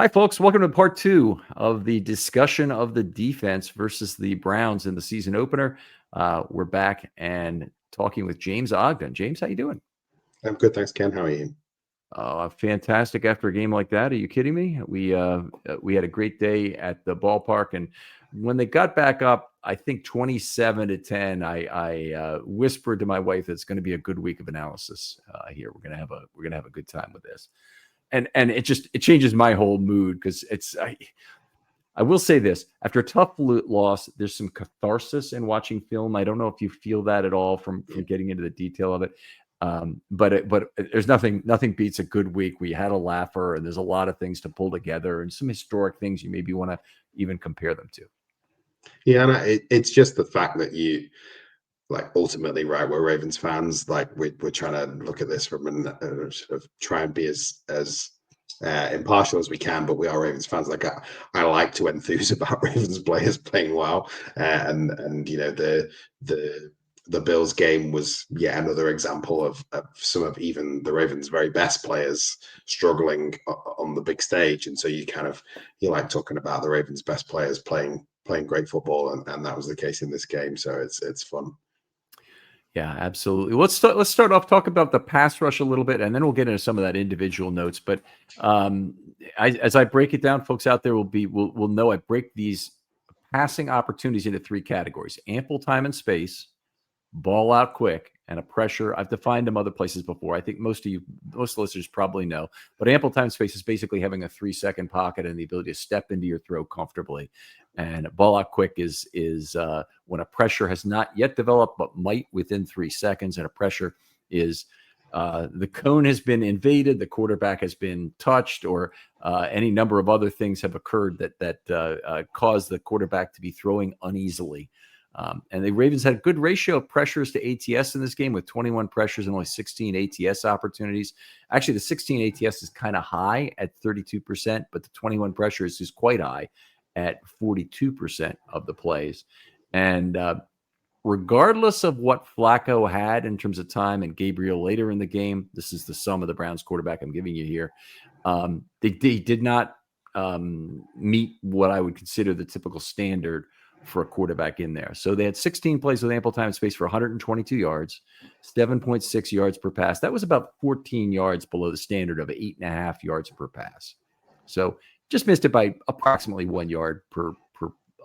Hi, folks. Welcome to part two of the discussion of the defense versus the Browns in the season opener. We're back and talking with James Ogden. James, how you doing? I'm good, thanks, Ken. How are you? Fantastic after a game like that. Are you kidding me? We had a great day at the ballpark, and when they got back up, I think 27-10. I whispered to my wife that it's going to be a good week of analysis here. We're gonna have a good time with this. And it changes my whole mood because I will say this: after a tough loss, there's some catharsis in watching film. I don't know if you feel that at all from getting into the detail of it. But there's nothing beats a good week. We had a laugher, and there's a lot of things to pull together, and some historic things you maybe want to even compare them to. Yeah, and it's just the fact that you, like, ultimately, right, we're Ravens fans. Like, we're trying to look at this from sort of try and be as impartial as we can, but we are Ravens fans. Like, I like to enthuse about Ravens players playing well, and you know the Bills game was yet another example of some of even the Ravens' very best players struggling on the big stage. And so you like talking about the Ravens' best players playing great football, and that was the case in this game. So it's fun. Yeah, absolutely. Let's start off, talk about the pass rush a little bit, and then we'll get into some of that individual notes. But as I break it down, folks out there will know I break these passing opportunities into three categories: ample time and space, ball out quick, and a pressure. I've defined them other places before. I think most listeners probably know, but ample time space is basically having a 3-second pocket and the ability to step into your throw comfortably. And ball out quick is when a pressure has not yet developed, but might within 3 seconds. And a pressure is the cone has been invaded, the quarterback has been touched, or any number of other things have occurred that cause the quarterback to be throwing uneasily. And the Ravens had a good ratio of pressures to ATS in this game, with 21 pressures and only 16 ATS opportunities. Actually, the 16 ATS is kind of high at 32%, but the 21 pressures is quite high at 42% of the plays. And regardless of what Flacco had in terms of time and Gabriel later in the game, this is the sum of the Browns quarterback I'm giving you here. They did not meet what I would consider the typical standard for a quarterback in there. So they had 16 plays with ample time and space for 122 yards, 7.6 yards per pass. That was about 14 yards below the standard of 8.5 yards per pass. So just missed it by approximately 1 yard per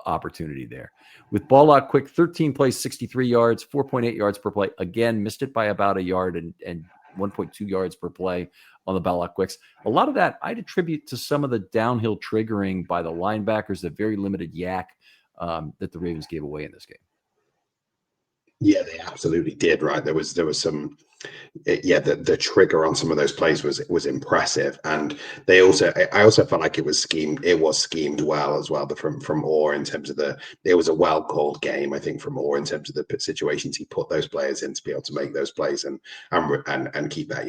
opportunity there. With ball out quick, 13 plays, 63 yards, 4.8 yards per play. Again, missed it by about a yard and 1.2 yards per play on the ball out quicks. A lot of that I'd attribute to some of the downhill triggering by the linebackers, the very limited yak that the Ravens gave away in this game. Yeah, they absolutely did. Right, there was some. The trigger on some of those plays was impressive, and I also felt like it was schemed well as well. From Orr, in terms of it was a well called game, I think, from Orr in terms of the situations he put those players in to be able to make those plays and keep that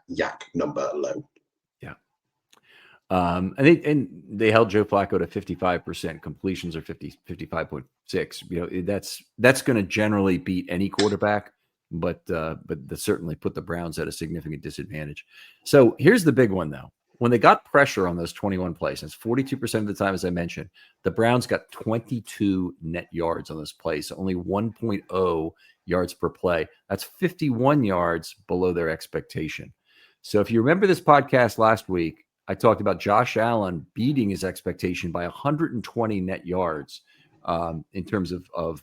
yak number low. And they held Joe Flacco to 55% completions, or 55.6. You know, that's going to generally beat any quarterback, but that certainly put the Browns at a significant disadvantage. So here's the big one, though. When they got pressure on those 21 plays, and it's 42% of the time, as I mentioned, the Browns got 22 net yards on those plays, so only 1.0 yards per play. That's 51 yards below their expectation. So if you remember this podcast last week, I talked about Josh Allen beating his expectation by 120 net yards in terms of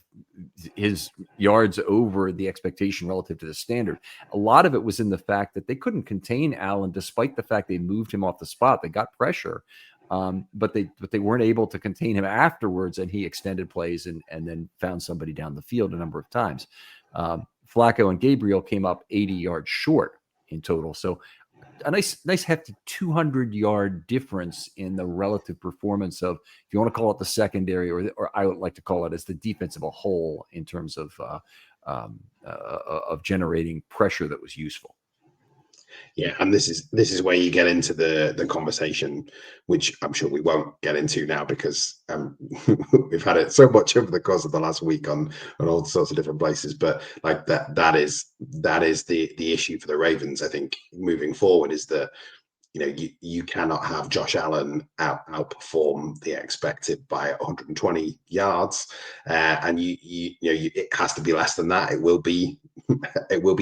his yards over the expectation relative to the standard. A lot of it was in the fact that they couldn't contain Allen, despite the fact they moved him off the spot. They got pressure, but they weren't able to contain him afterwards, and he extended plays and then found somebody down the field a number of times. Flacco and Gabriel came up 80 yards short in total. So a nice hefty 200-yard difference in the relative performance of, if you want to call it the secondary, or I would like to call it as the defense of a whole, in terms of generating pressure that was useful. Yeah, and this is where you get into the conversation, which I'm sure we won't get into now because we've had it so much over the course of the last week on all sorts of different places. But like that is the issue for the Ravens, I think, moving forward, is that you cannot have Josh Allen outperform the expected by 120 yards, and it has to be less than that. It will be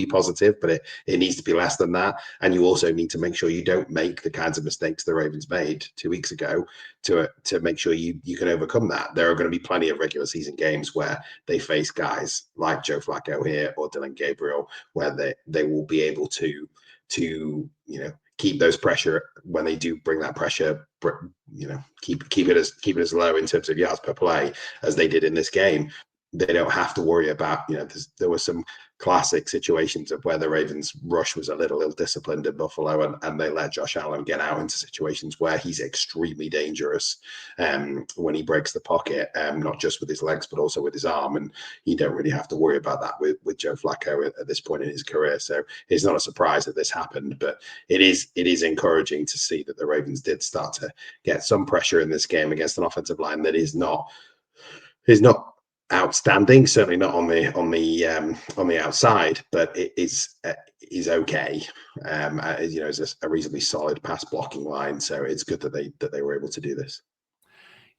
positive, but it needs to be less than that. And you also need to make sure you don't make the kinds of mistakes the Ravens made 2 weeks ago to make sure you can overcome that. There are going to be plenty of regular season games where they face guys like Joe Flacco here or Dylan Gabriel, where they will be able to keep those pressure when they do bring that pressure, keep it as low in terms of yards per play as they did in this game. They don't have to worry about, there were some classic situations of where the Ravens rush was a little ill-disciplined in Buffalo, and they let Josh Allen get out into situations where he's extremely dangerous when he breaks the pocket, not just with his legs, but also with his arm. And you don't really have to worry about that with Joe Flacco at this point in his career. So it's not a surprise that this happened, but it is encouraging to see that the Ravens did start to get some pressure in this game against an offensive line that is not outstanding, certainly not on the outside, but it is okay. As a reasonably solid pass blocking line, so it's good that they were able to do this.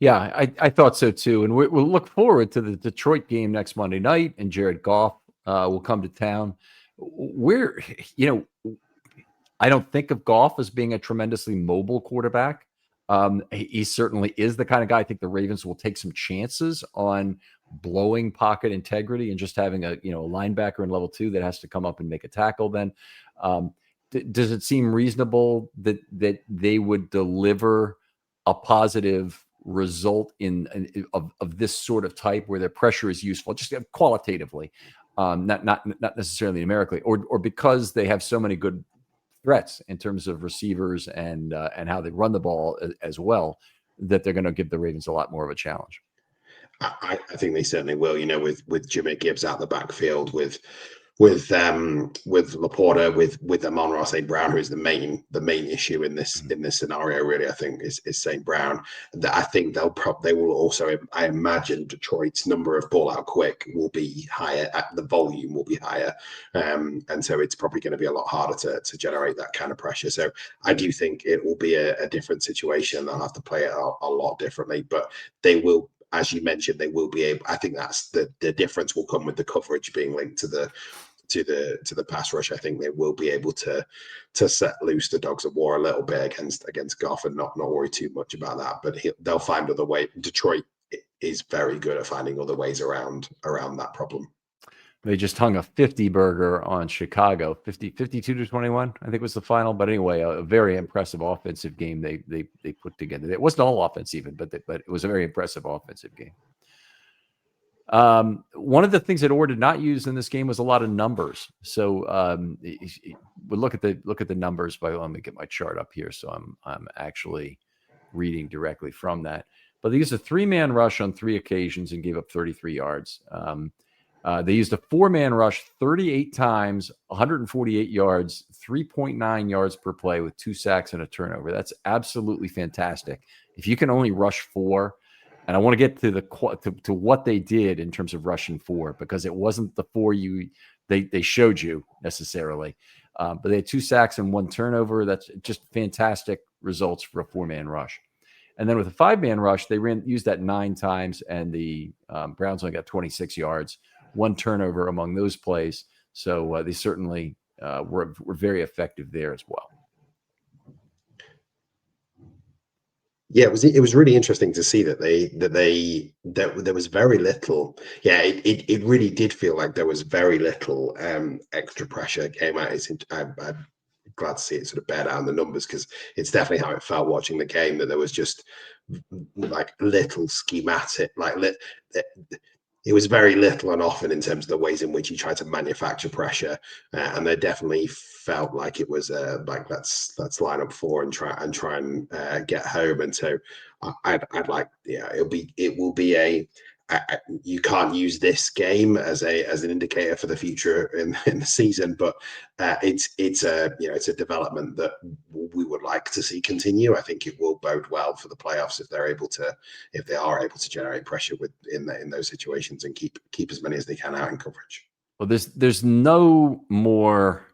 Yeah, I thought so too, and we'll look forward to the Detroit game next Monday night, and Jared Goff will come to town. I don't think of Goff as being a tremendously mobile quarterback. He certainly is the kind of guy. I think the Ravens will take some chances on blowing pocket integrity and just having a linebacker in level 2 that has to come up and make a tackle. Then, does it seem reasonable that they would deliver a positive result of this sort of type where their pressure is useful, just qualitatively, not necessarily numerically, or because they have so many good threats in terms of receivers and how they run the ball as well, that they're going to give the Ravens a lot more of a challenge? I think they certainly will. With Jimmy Gibbs out the backfield, with Laporta, with Amon-Ra St. Brown, who is the main issue in this scenario. Really, I think is St. Brown. That I think they will also. I imagine Detroit's number of ball out quick will be higher. The volume will be higher, and so it's probably going to be a lot harder to generate that kind of pressure. So I do think it will be a different situation. They'll have to play it a lot differently, but they will. As you mentioned, they will be able. I think that's the difference will come with the coverage being linked to the pass rush. I think they will be able to set loose the dogs of war a little bit against Goff and not worry too much about that. But they'll find other ways. Detroit is very good at finding other ways around that problem. They just hung a 50 burger on Chicago, 52-21, I think was the final. But anyway, a very impressive offensive game they put together. It wasn't all offense even, but it was a very impressive offensive game. One of the things that Orr did not use in this game was a lot of numbers. So we'll look at the numbers. Let me get my chart up here, so I'm actually reading directly from that. But they used a 3-man rush on 3 occasions and gave up 33 yards. They used a 4-man rush 38 times, 148 yards, 3.9 yards per play with 2 sacks and a turnover. That's absolutely fantastic. If you can only rush 4, and I want to get to what they did in terms of rushing 4, because it wasn't the 4 they showed you necessarily, but they had 2 sacks and 1 turnover. That's just fantastic results for a 4-man rush. And then with a 5-man rush, they used that 9 times, and the Browns only got 26 yards. 1 turnover among those plays. So they certainly were very effective there as well. Yeah, it was really interesting to see that there was very little. Yeah, it really did feel like there was very little extra pressure came out. I'm glad to see it sort of bear down the numbers, because it's definitely how it felt watching the game, that there was just like little schematic, it was very little and often in terms of the ways in which he tried to manufacture pressure, and they definitely felt like it was like let's line up 4 and try and get home. And so I'd like, yeah, it will be you can't use this game as an indicator for the future in the season, but it's a development that we would like to see continue. I think it will bode well for the playoffs if they are able to generate pressure in those situations and keep as many as they can out in coverage. Well, there's no more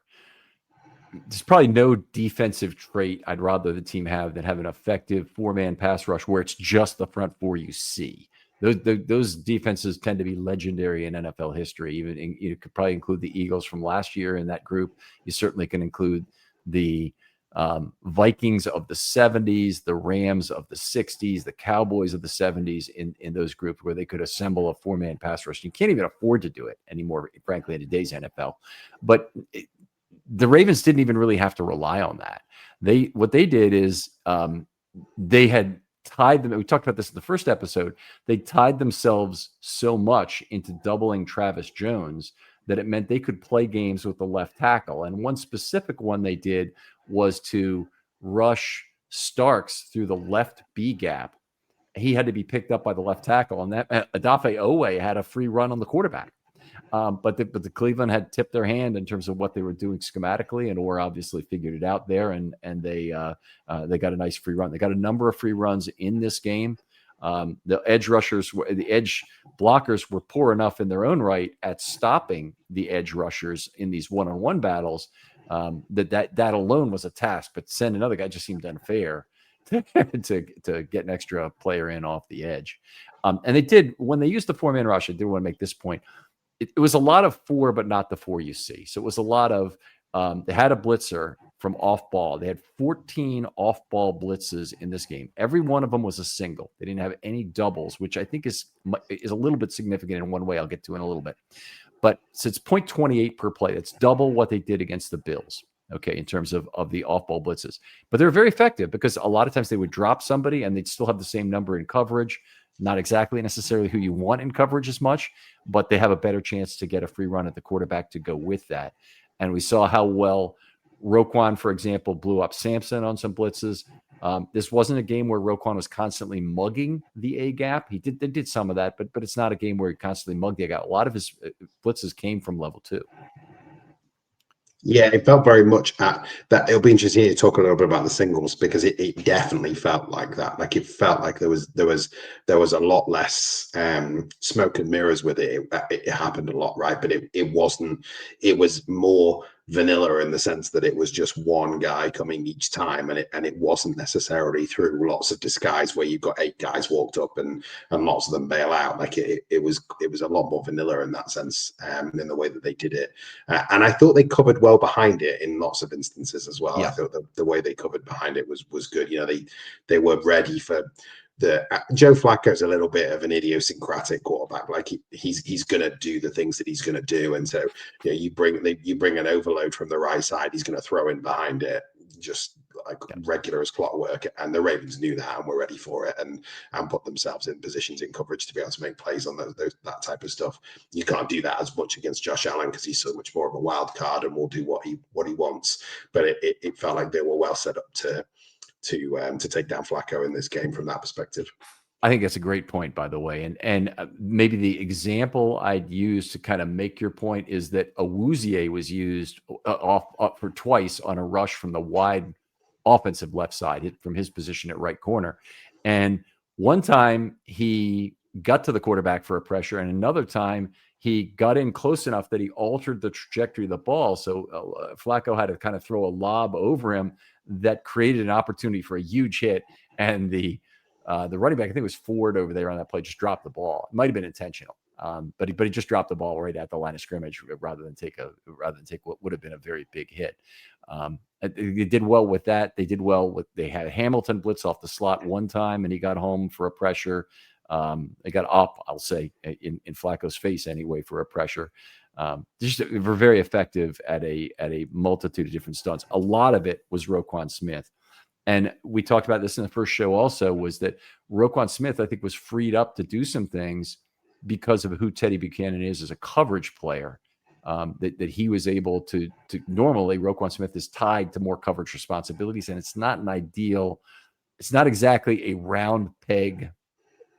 there's probably no defensive trait I'd rather the team have than have an effective 4-man pass rush where it's just the front four you see. Those defenses tend to be legendary in NFL history. Even you could probably include the Eagles from last year in that group. You certainly can include the Vikings of the 70s, the Rams of the 60s, the Cowboys of the 70s in those groups where they could assemble a 4-man pass rush. You can't even afford to do it anymore, frankly, in today's NFL. But the Ravens didn't even really have to rely on that. What they did is they had tied them. We talked about this in the first episode. They tied themselves so much into doubling Travis Jones that it meant they could play games with the left tackle. And one specific one they did was to rush Starks through the left B gap. He had to be picked up by the left tackle, and that Odafe Owe had a free run on the quarterback. But the Cleveland had tipped their hand in terms of what they were doing schematically, and Orr obviously figured it out there, and they got a nice free run. They got a number of free runs in this game. The edge blockers were poor enough in their own right at stopping the edge rushers in these one-on-one battles that alone was a task. But send another guy just seemed unfair to get an extra player in off the edge. And they did, when they used the 4-man rush, I do want to make this point. It was a lot of 4, but not the 4 you see. So it was a lot of, they had a blitzer from off ball. They had 14 off ball blitzes in this game. Every one of them was a single. They didn't have any doubles, which I think is a little bit significant in one way I'll get to in a little bit. But so it's 0.28 per play. It's double what they did against the Bills. Okay, in terms of the off-ball blitzes. But they're very effective because a lot of times they would drop somebody and they'd still have the same number in coverage. Not exactly necessarily who you want in coverage as much, but they have a better chance to get a free run at the quarterback to go with that. And we saw how well Roquan, for example, blew up Sampson on some blitzes. This wasn't a game where Roquan was constantly mugging the A gap. They did some of that, but it's not a game where he constantly mugged the A gap. A lot of his blitzes came from level 2. Yeah, it felt very much at that. It'll be interesting to talk a little bit about the singles because it definitely felt like that. Like it felt like there was a lot less smoke and mirrors with it. It happened a lot, right? But it wasn't. It was more vanilla in the sense that it was just one guy coming each time, and it wasn't necessarily through lots of disguise where you've got 8 guys walked up and lots of them bail out. Like it was a lot more vanilla in that sense, in the way that they did it. And I thought they covered well behind it in lots of instances as well. Yeah. I thought the way they covered behind it was good. You know, they were ready for Joe Flacco is a little bit of an idiosyncratic quarterback. Like he's going to do the things that he's going to do, and so you bring an overload from the right side, he's going to throw in behind it, just like regular as clockwork. And the Ravens knew that and were ready for it, and put themselves in positions in coverage to be able to make plays on that type of stuff. You can't do that as much against Josh Allen because he's so much more of a wild card and will do what he wants. But it felt like they were well set up to take down Flacco in this game from that perspective. I think that's a great point, by the way. And maybe the example I'd use to kind of make your point is that Awuzie was used off for twice on a rush from the wide offensive left side from his position at right corner. And one time he got to the quarterback for a pressure, and another time he got in close enough that he altered the trajectory of the ball. So Flacco had to kind of throw a lob over him that created an opportunity for a huge hit. And the running back, I think it was Ford over there on that play, just dropped the ball. It might have been intentional, but he just dropped the ball right at the line of scrimmage rather than take what would have been a very big hit. They did well with that. They had Hamilton blitz off the slot one time, and he got home for a pressure. They got up, I'll say, in Flacco's face anyway for a pressure. They were very effective at a multitude of different stunts. A lot of it was Roquan Smith. And we talked about this in the first show also, was that Roquan Smith, I think, was freed up to do some things because of who Teddy Buchanan is as a coverage player, that he was able to normally Roquan Smith is tied to more coverage responsibilities. And it's not exactly a round peg,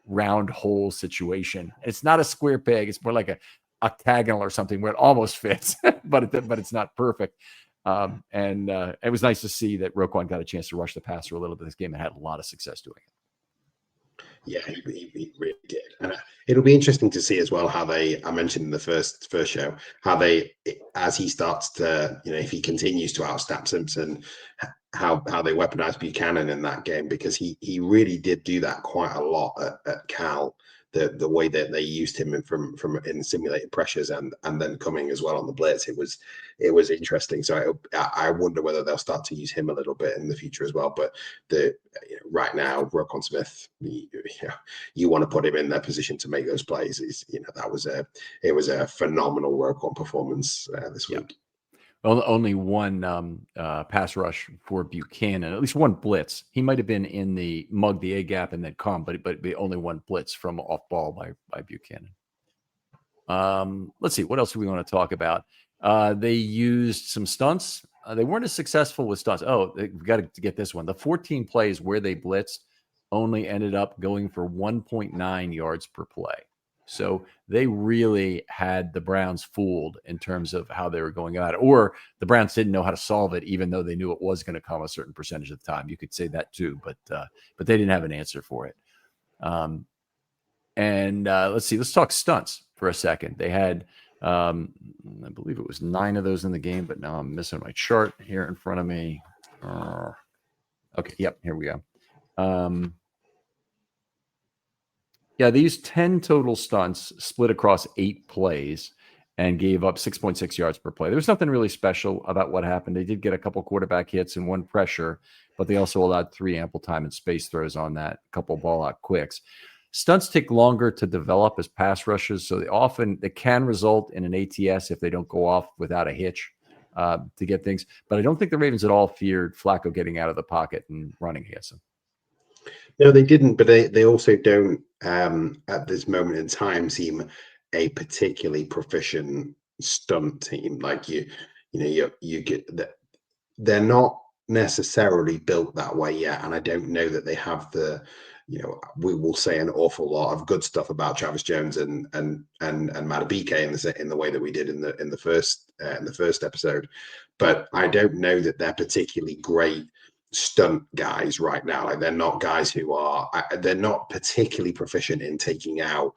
round hole situation. It's not a square peg. It's more like a octagonal or something where it almost fits, but it's not perfect. And it was nice to see that Roquan got a chance to rush the passer a little bit this game and had a lot of success doing it. Yeah, he really did, and it'll be interesting to see as well how they. I mentioned in the first show how they, as he starts to, if he continues to outstep Simpson, how they weaponize Buchanan in that game, because he really did do that quite a lot at Cal. The way that they used him from in simulated pressures and then coming as well on the blitz, it was interesting. So I wonder whether they'll start to use him a little bit in the future as well. But right now, Roquan Smith, you want to put him in their position to make those plays. It was a phenomenal Roquan performance this week. Only one pass rush for Buchanan, at least one blitz. He might have been in the mug, the A gap, and then come, but only one blitz from off ball by Buchanan. Let's see, what else do we want to talk about? They used some stunts. They weren't as successful with stunts. Oh, we've got to get this one. The 14 plays where they blitzed only ended up going for 1.9 yards per play. So they really had the Browns fooled in terms of how they were going at it, or the Browns didn't know how to solve it, even though they knew it was going to come a certain percentage of the time. You could say that too, but they didn't have an answer for it. Let's see, let's talk stunts for a second. They had, I believe it was 9 of those in the game, but now I'm missing my chart here in front of me. Okay, yep, here we go. Yeah, they used 10 total stunts split across 8 plays and gave up 6.6 yards per play. There was nothing really special about what happened. They did get a couple quarterback hits and 1 pressure, but they also allowed 3 ample time and space throws on that, a couple ball out quicks. Stunts take longer to develop as pass rushes, so they can result in an ATS if they don't go off without a hitch to get things. But I don't think the Ravens at all feared Flacco getting out of the pocket and running against them. No, they didn't, but they also don't at this moment in time seem a particularly proficient stunt team. Like you get that they're not necessarily built that way yet, and I don't know that they have the. We will say an awful lot of good stuff about Travis Jones and Madubuike in the way that we did in the first episode, but I don't know that they're particularly great stunt guys right now. Like they're not guys they're not particularly proficient in taking out,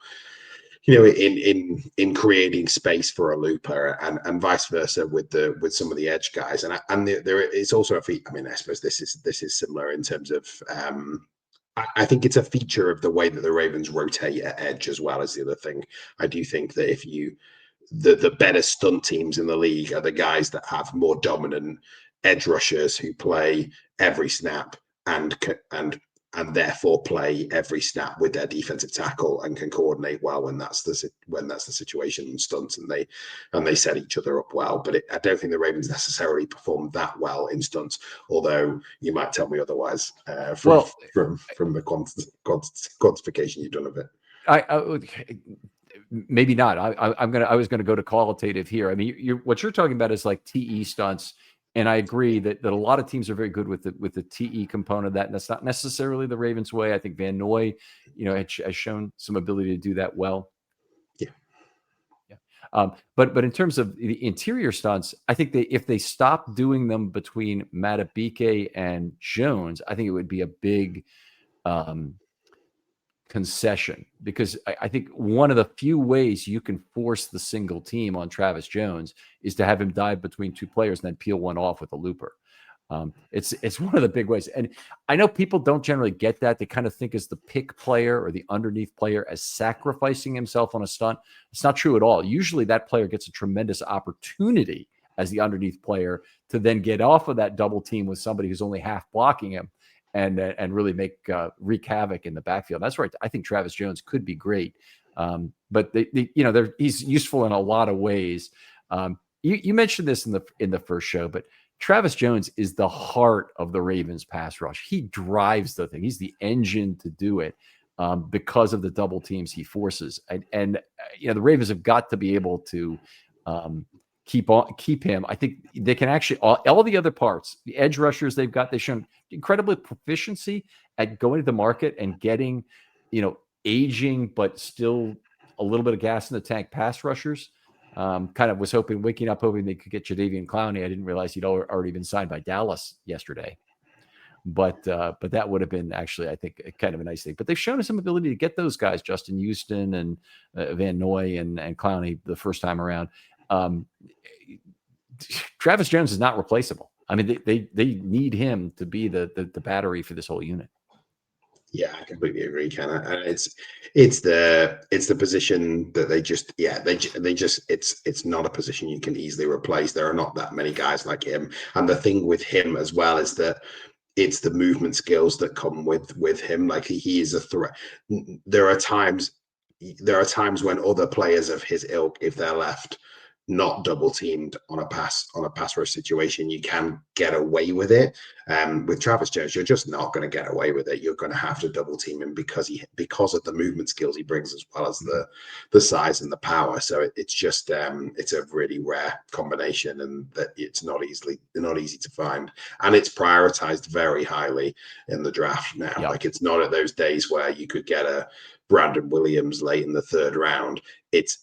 in creating space for a looper, and vice versa with some of the edge guys. And there is also a feat. I mean, I suppose this is similar in terms of. I think it's a feature of the way that the Ravens rotate at edge as well as the other thing. I do think that if the better stunt teams in the league are the guys that have more dominant edge rushers who play every snap and therefore play every snap with their defensive tackle and can coordinate well when that's the situation in stunts, and they set each other up well. But I don't think the Ravens necessarily performed that well in stunts, although you might tell me otherwise from the quantification you've done of it. Maybe not. I was gonna go to qualitative here. I mean, what you're talking about is like TE stunts. And I agree that a lot of teams are very good with the TE component of that. And that's not necessarily the Ravens way. I think Van Noy, has shown some ability to do that well. Yeah. But in terms of the interior stunts, I think if they stop doing them between Madubuike and Jones, I think it would be a big concession, because I think one of the few ways you can force the single team on Travis Jones is to have him dive between 2 players and then peel one off with a looper. It's one of the big ways. And I know people don't generally get that. They kind of think as the pick player or the underneath player as sacrificing himself on a stunt. It's not true at all. Usually that player gets a tremendous opportunity as the underneath player to then get off of that double team with somebody who's only half blocking him and really wreak havoc in the backfield. That's right. I think Travis Jones could be great, but he's useful in a lot of ways. You mentioned this in the first show, but Travis Jones is the heart of the Ravens pass rush. He drives the thing. He's the engine to do it because of the double teams he forces. And the Ravens have got to be able to keep him. I think they can actually all the other parts, the edge rushers they've shown incredible proficiency at going to the market and getting, aging but still a little bit of gas in the tank pass rushers. Kind of was waking up hoping they could get Jadeveon Clowney. I didn't realize he'd already been signed by Dallas yesterday. but that would have been actually, I think, kind of a nice thing. But they've shown us some ability to get those guys, Justin Houston and Van Noy and Clowney, the first time around. Travis Jones is not replaceable. I mean, they need him to be the battery for this whole unit. Yeah, I completely agree, Ken. And it's the position that they just it's not a position you can easily replace. There are not that many guys like him. And the thing with him as well is that it's the movement skills that come with him. Like he is a threat. There are times when other players of his ilk, if they're left not double teamed on a pass rush situation, you can get away with it. With Travis Jones, you're just not going to get away with it. You're going to have to double team him because of the movement skills he brings, as well as the size and the power. So it's just it's a really rare combination, and that it's not easy to find, and it's prioritized very highly in the draft now. Yep. Like, it's not at those days where you could get a Brandon Williams late in the third round. It's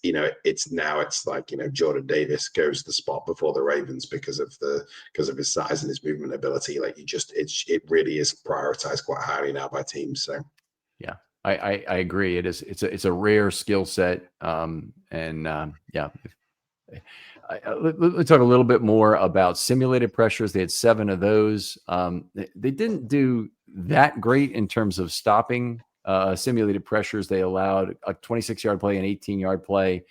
like, Jordan Davis goes the spot before the Ravens because of his size and his movement ability. Like, it really is prioritized quite highly now by teams. So yeah, I agree. It's a rare skill set. Yeah. Let's talk a little bit more about simulated pressures. They had 7 of those. They didn't do that great in terms of stopping simulated pressures. They allowed a 26-yard play, an 18-yard play,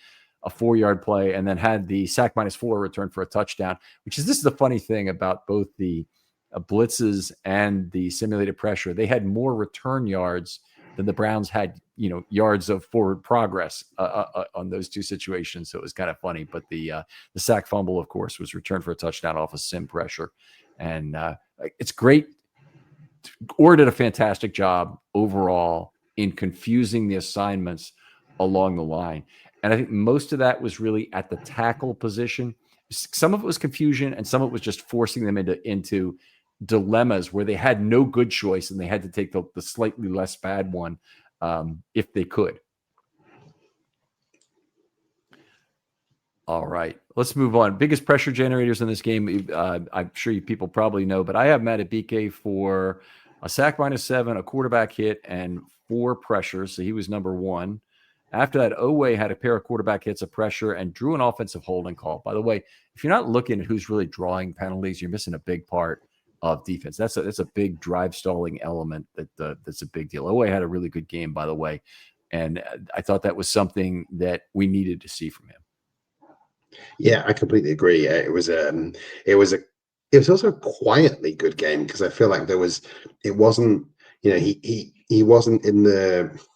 a 4-yard play, and then had the sack -4 return for a touchdown, this is the funny thing about both the blitzes and the simulated pressure. They had more return yards than the Browns had, yards of forward progress on those two situations. So it was kind of funny. But the sack fumble, of course, was returned for a touchdown off of sim pressure. And it's great. Orr did a fantastic job overall in confusing the assignments along the line. And I think most of that was really at the tackle position. Some of it was confusion, and some of it was just forcing them into dilemmas where they had no good choice and they had to take the slightly less bad one if they could. All right, let's move on. Biggest pressure generators in this game, I'm sure you people probably know, but I have Matt BK for a sack -7, a quarterback hit, and 4 pressures. So he was number 1. After that, Oweh had a pair of quarterback hits, a pressure, and drew an offensive holding call. By the way, if you're not looking at who's really drawing penalties, you're missing a big part of defense. That's a big drive stalling element that's a big deal. Oweh had a really good game, by the way, and I thought that was something that we needed to see from him. Yeah, I completely agree. It was also a quietly good game, because I feel like it wasn't, he wasn't in the.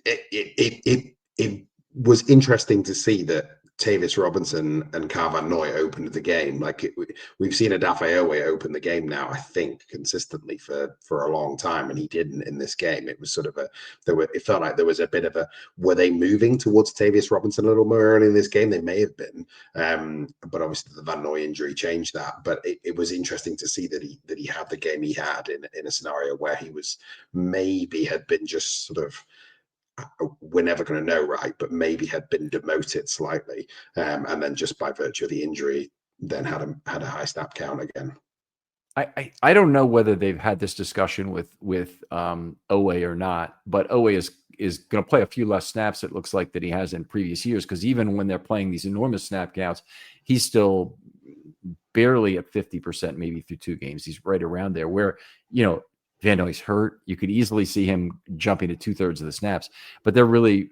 It was interesting to see that Tavis Robinson and Van Noy opened the game. Like, we've seen Odafe Oweh open the game now, I think, consistently for a long time, and he didn't in this game. It was sort of it felt like there was a bit of were they moving towards Tavis Robinson a little more early in this game? They may have been, but obviously the Van Noy injury changed that. But it was interesting to see that he had the game he had in a scenario where he was maybe had been just sort of, we're never going to know, right? But maybe had been demoted slightly, and then just by virtue of the injury, then had a high snap count again. I don't know whether they've had this discussion with Oweh or not, but Oweh is going to play a few less snaps, it looks like, that he has in previous years, because even when they're playing these enormous snap counts, he's still barely at 50%, maybe through 2 games. He's right around there, where, Van Noy's hurt. You could easily see him jumping to 2/3 of the snaps, but they're really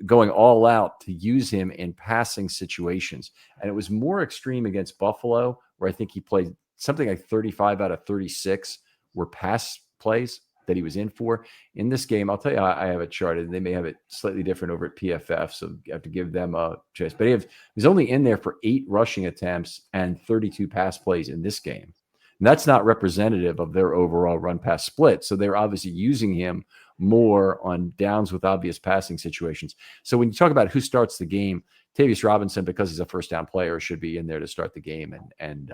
going all out to use him in passing situations. And it was more extreme against Buffalo, where I think he played something like 35 out of 36 were pass plays that he was in for. In this game, I'll tell you, I have it charted. They may have it slightly different over at PFF, so you have to give them a chance. But he was only in there for 8 rushing attempts and 32 pass plays in this game. And that's not representative of their overall run-pass split. So they're obviously using him more on downs with obvious passing situations. So when you talk about who starts the game, Tavis Robinson, because he's a first-down player, should be in there to start the game, and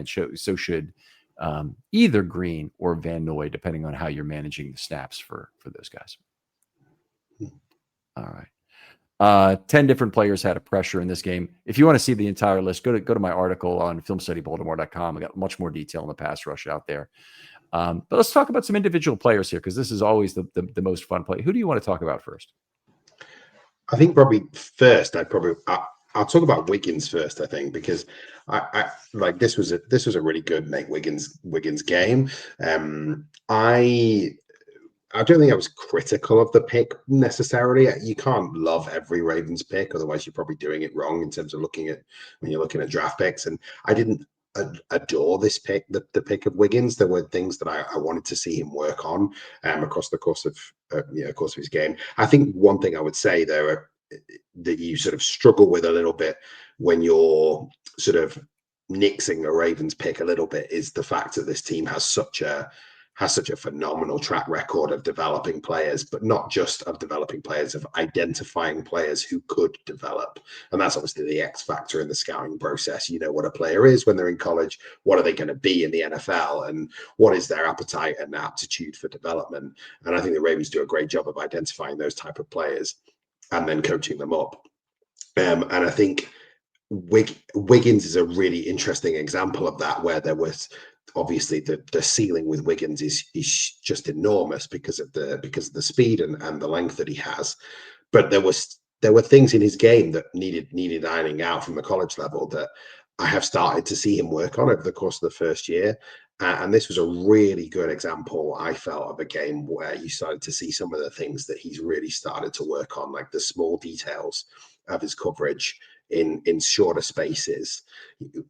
so should either Green or Van Noy, depending on how you're managing the snaps for those guys. All right. 10 different players had a pressure in this game. If you want to see the entire list, go to my article on filmstudybaltimore.com. I got much more detail on the pass rush out there. But let's talk about some individual players here, because this is always the most fun play. Who do you want to talk about first? I think probably first, I'll talk about Wiggins first. I think because I like this was a really good Nate Wiggins game. I don't think I was critical of the pick necessarily. You can't love every Ravens pick, otherwise you're probably doing it wrong in terms of when you're looking at draft picks. And I didn't adore this pick, the pick of Wiggins. There were things that I wanted to see him work on across the course of his game. I think one thing I would say though that you sort of struggle with a little bit when you're sort of nixing a Ravens pick a little bit is the fact that this team has such a phenomenal track record of developing players, but not just of developing players, of identifying players who could develop. And that's obviously the X factor in the scouting process. You know what a player is when they're in college, what are they going to be in the NFL, and what is their appetite and aptitude for development. And I think the Ravens do a great job of identifying those type of players and then coaching them up. And I think Wiggins is a really interesting example of that, where there was obviously the ceiling with Wiggins is just enormous because of the speed and the length that he has. But there were things in his game that needed ironing out from the college level that I have started to see him work on over the course of the first year. And this was a really good example, I felt, of a game where you started to see some of the things that he's really started to work on, like the small details of his coverage in shorter spaces.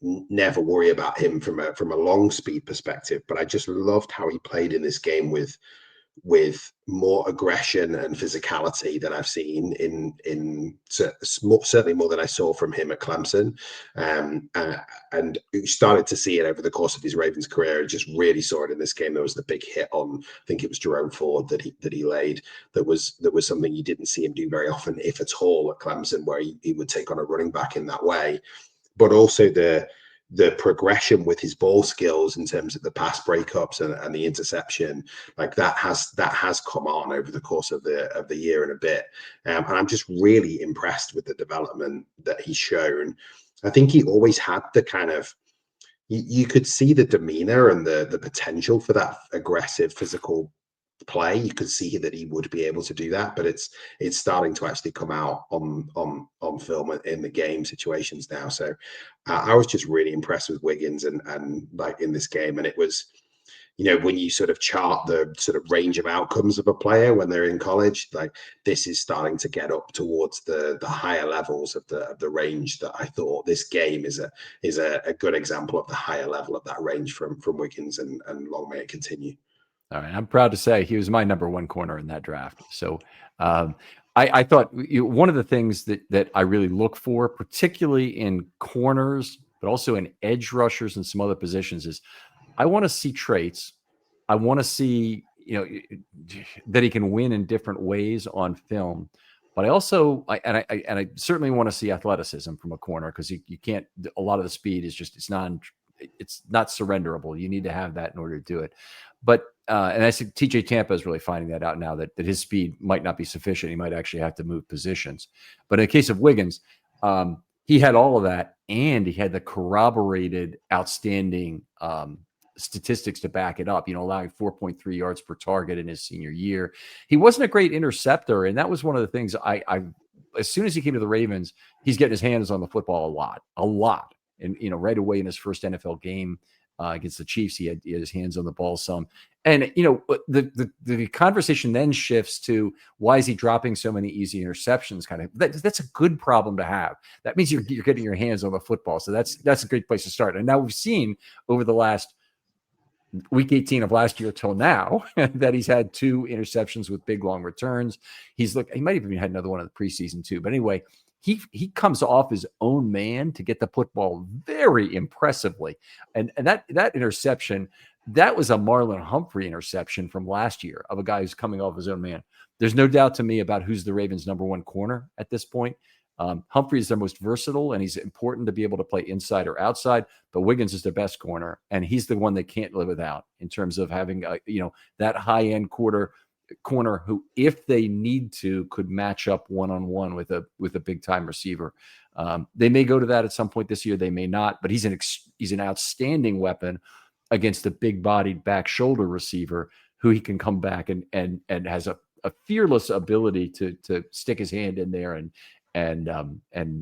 Never worry about him from a long speed perspective, but I just loved how he played in this game with more aggression and physicality than I've seen in certainly more than I saw from him at Clemson. And started to see it over the course of his Ravens career. Just really saw it in this game. There was the big hit on, I think it was Jerome Ford that he laid. That was something you didn't see him do very often, if at all, at Clemson, where he would take on a running back in that way. But also the progression with his ball skills in terms of the pass breakups and the interception, like that has come on over the course of the year and a bit. And I'm just really impressed with the development that he's shown. I think he always had the kind of, you could see the demeanor and the potential for that aggressive physical play. You could see that he would be able to do that, but it's starting to actually come out on film in the game situations now. So I was just really impressed with Wiggins and like in this game. And it was, when you sort of chart the sort of range of outcomes of a player when they're in college, like this is starting to get up towards the higher levels of the range that I thought this game is a good example of the higher level of that range from Wiggins, and long may it continue. All right. I'm proud to say he was my number one corner in that draft. So I thought one of the things that I really look for, particularly in corners, but also in edge rushers and some other positions, is I want to see traits. I want to see, that he can win in different ways on film. But I also, I certainly want to see athleticism from a corner, because you can't, a lot of the speed is just, it's not surrenderable. You need to have that in order to do it. But and I think TJ Tampa is really finding that out now, that his speed might not be sufficient. He might actually have to move positions. But in the case of Wiggins, he had all of that, and he had the corroborated outstanding statistics to back it up, allowing 4.3 yards per target in his senior year. He wasn't a great interceptor, and that was one of the things I as soon as he came to the Ravens, he's getting his hands on the football a lot. And, right away in his first NFL game against the Chiefs, he had his hands on the ball some. And, the conversation then shifts to, why is he dropping so many easy interceptions? Kind of that's a good problem to have. That means you're getting your hands on the football. So that's a great place to start. And now we've seen over the last week 18 of last year till now that he's had 2 interceptions with big long returns. He might have even had another one in the preseason too. But anyway, he comes off his own man to get the football very impressively. And that interception, that was a Marlon Humphrey interception from last year, of a guy who's coming off his own man. There's no doubt to me about who's the Ravens' number one corner at this point. Humphrey is their most versatile, and he's important to be able to play inside or outside, but Wiggins is their best corner, and he's the one they can't live without in terms of having that high-end quarter. corner who, if they need to, could match up one-on-one with a big-time receiver. They may go to that at some point this year. They may not, but he's an outstanding weapon against a big-bodied back shoulder receiver who he can come back and has a fearless ability to stick his hand in there and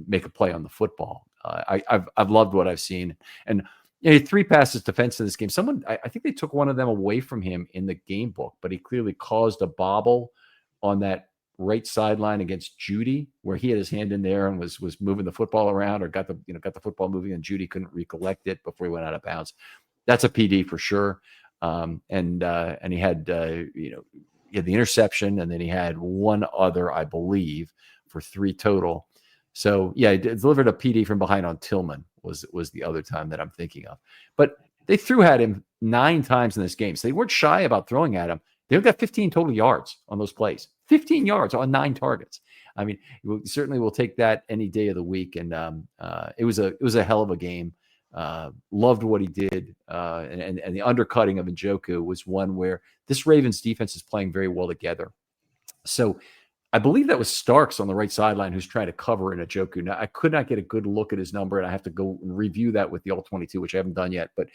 make a play on the football. I've loved what I've seen, and he had 3 passes defense in this game. I think they took one of them away from him in the game book, but he clearly caused a bobble on that right sideline against Judy, where he had his hand in there and was moving the football around, or got the football moving, and Judy couldn't recollect it before he went out of bounds. That's a PD for sure. And he had he had the interception, and then he had one other, I believe, for 3 total. So yeah, he delivered a PD from behind on Tillman was the other time that I'm thinking of. But they threw at him 9 times in this game, so they weren't shy about throwing at him. They got 15 total yards on those plays. 15 yards on 9 targets. I mean, certainly we'll take that any day of the week. And it was a hell of a game. Loved what he did. And the undercutting of Njoku was one where this Ravens defense is playing very well together. So I believe that was Starks on the right sideline who's trying to cover in Njoku. Now, I could not get a good look at his number, and I have to go and review that with the All-22, which I haven't done yet. But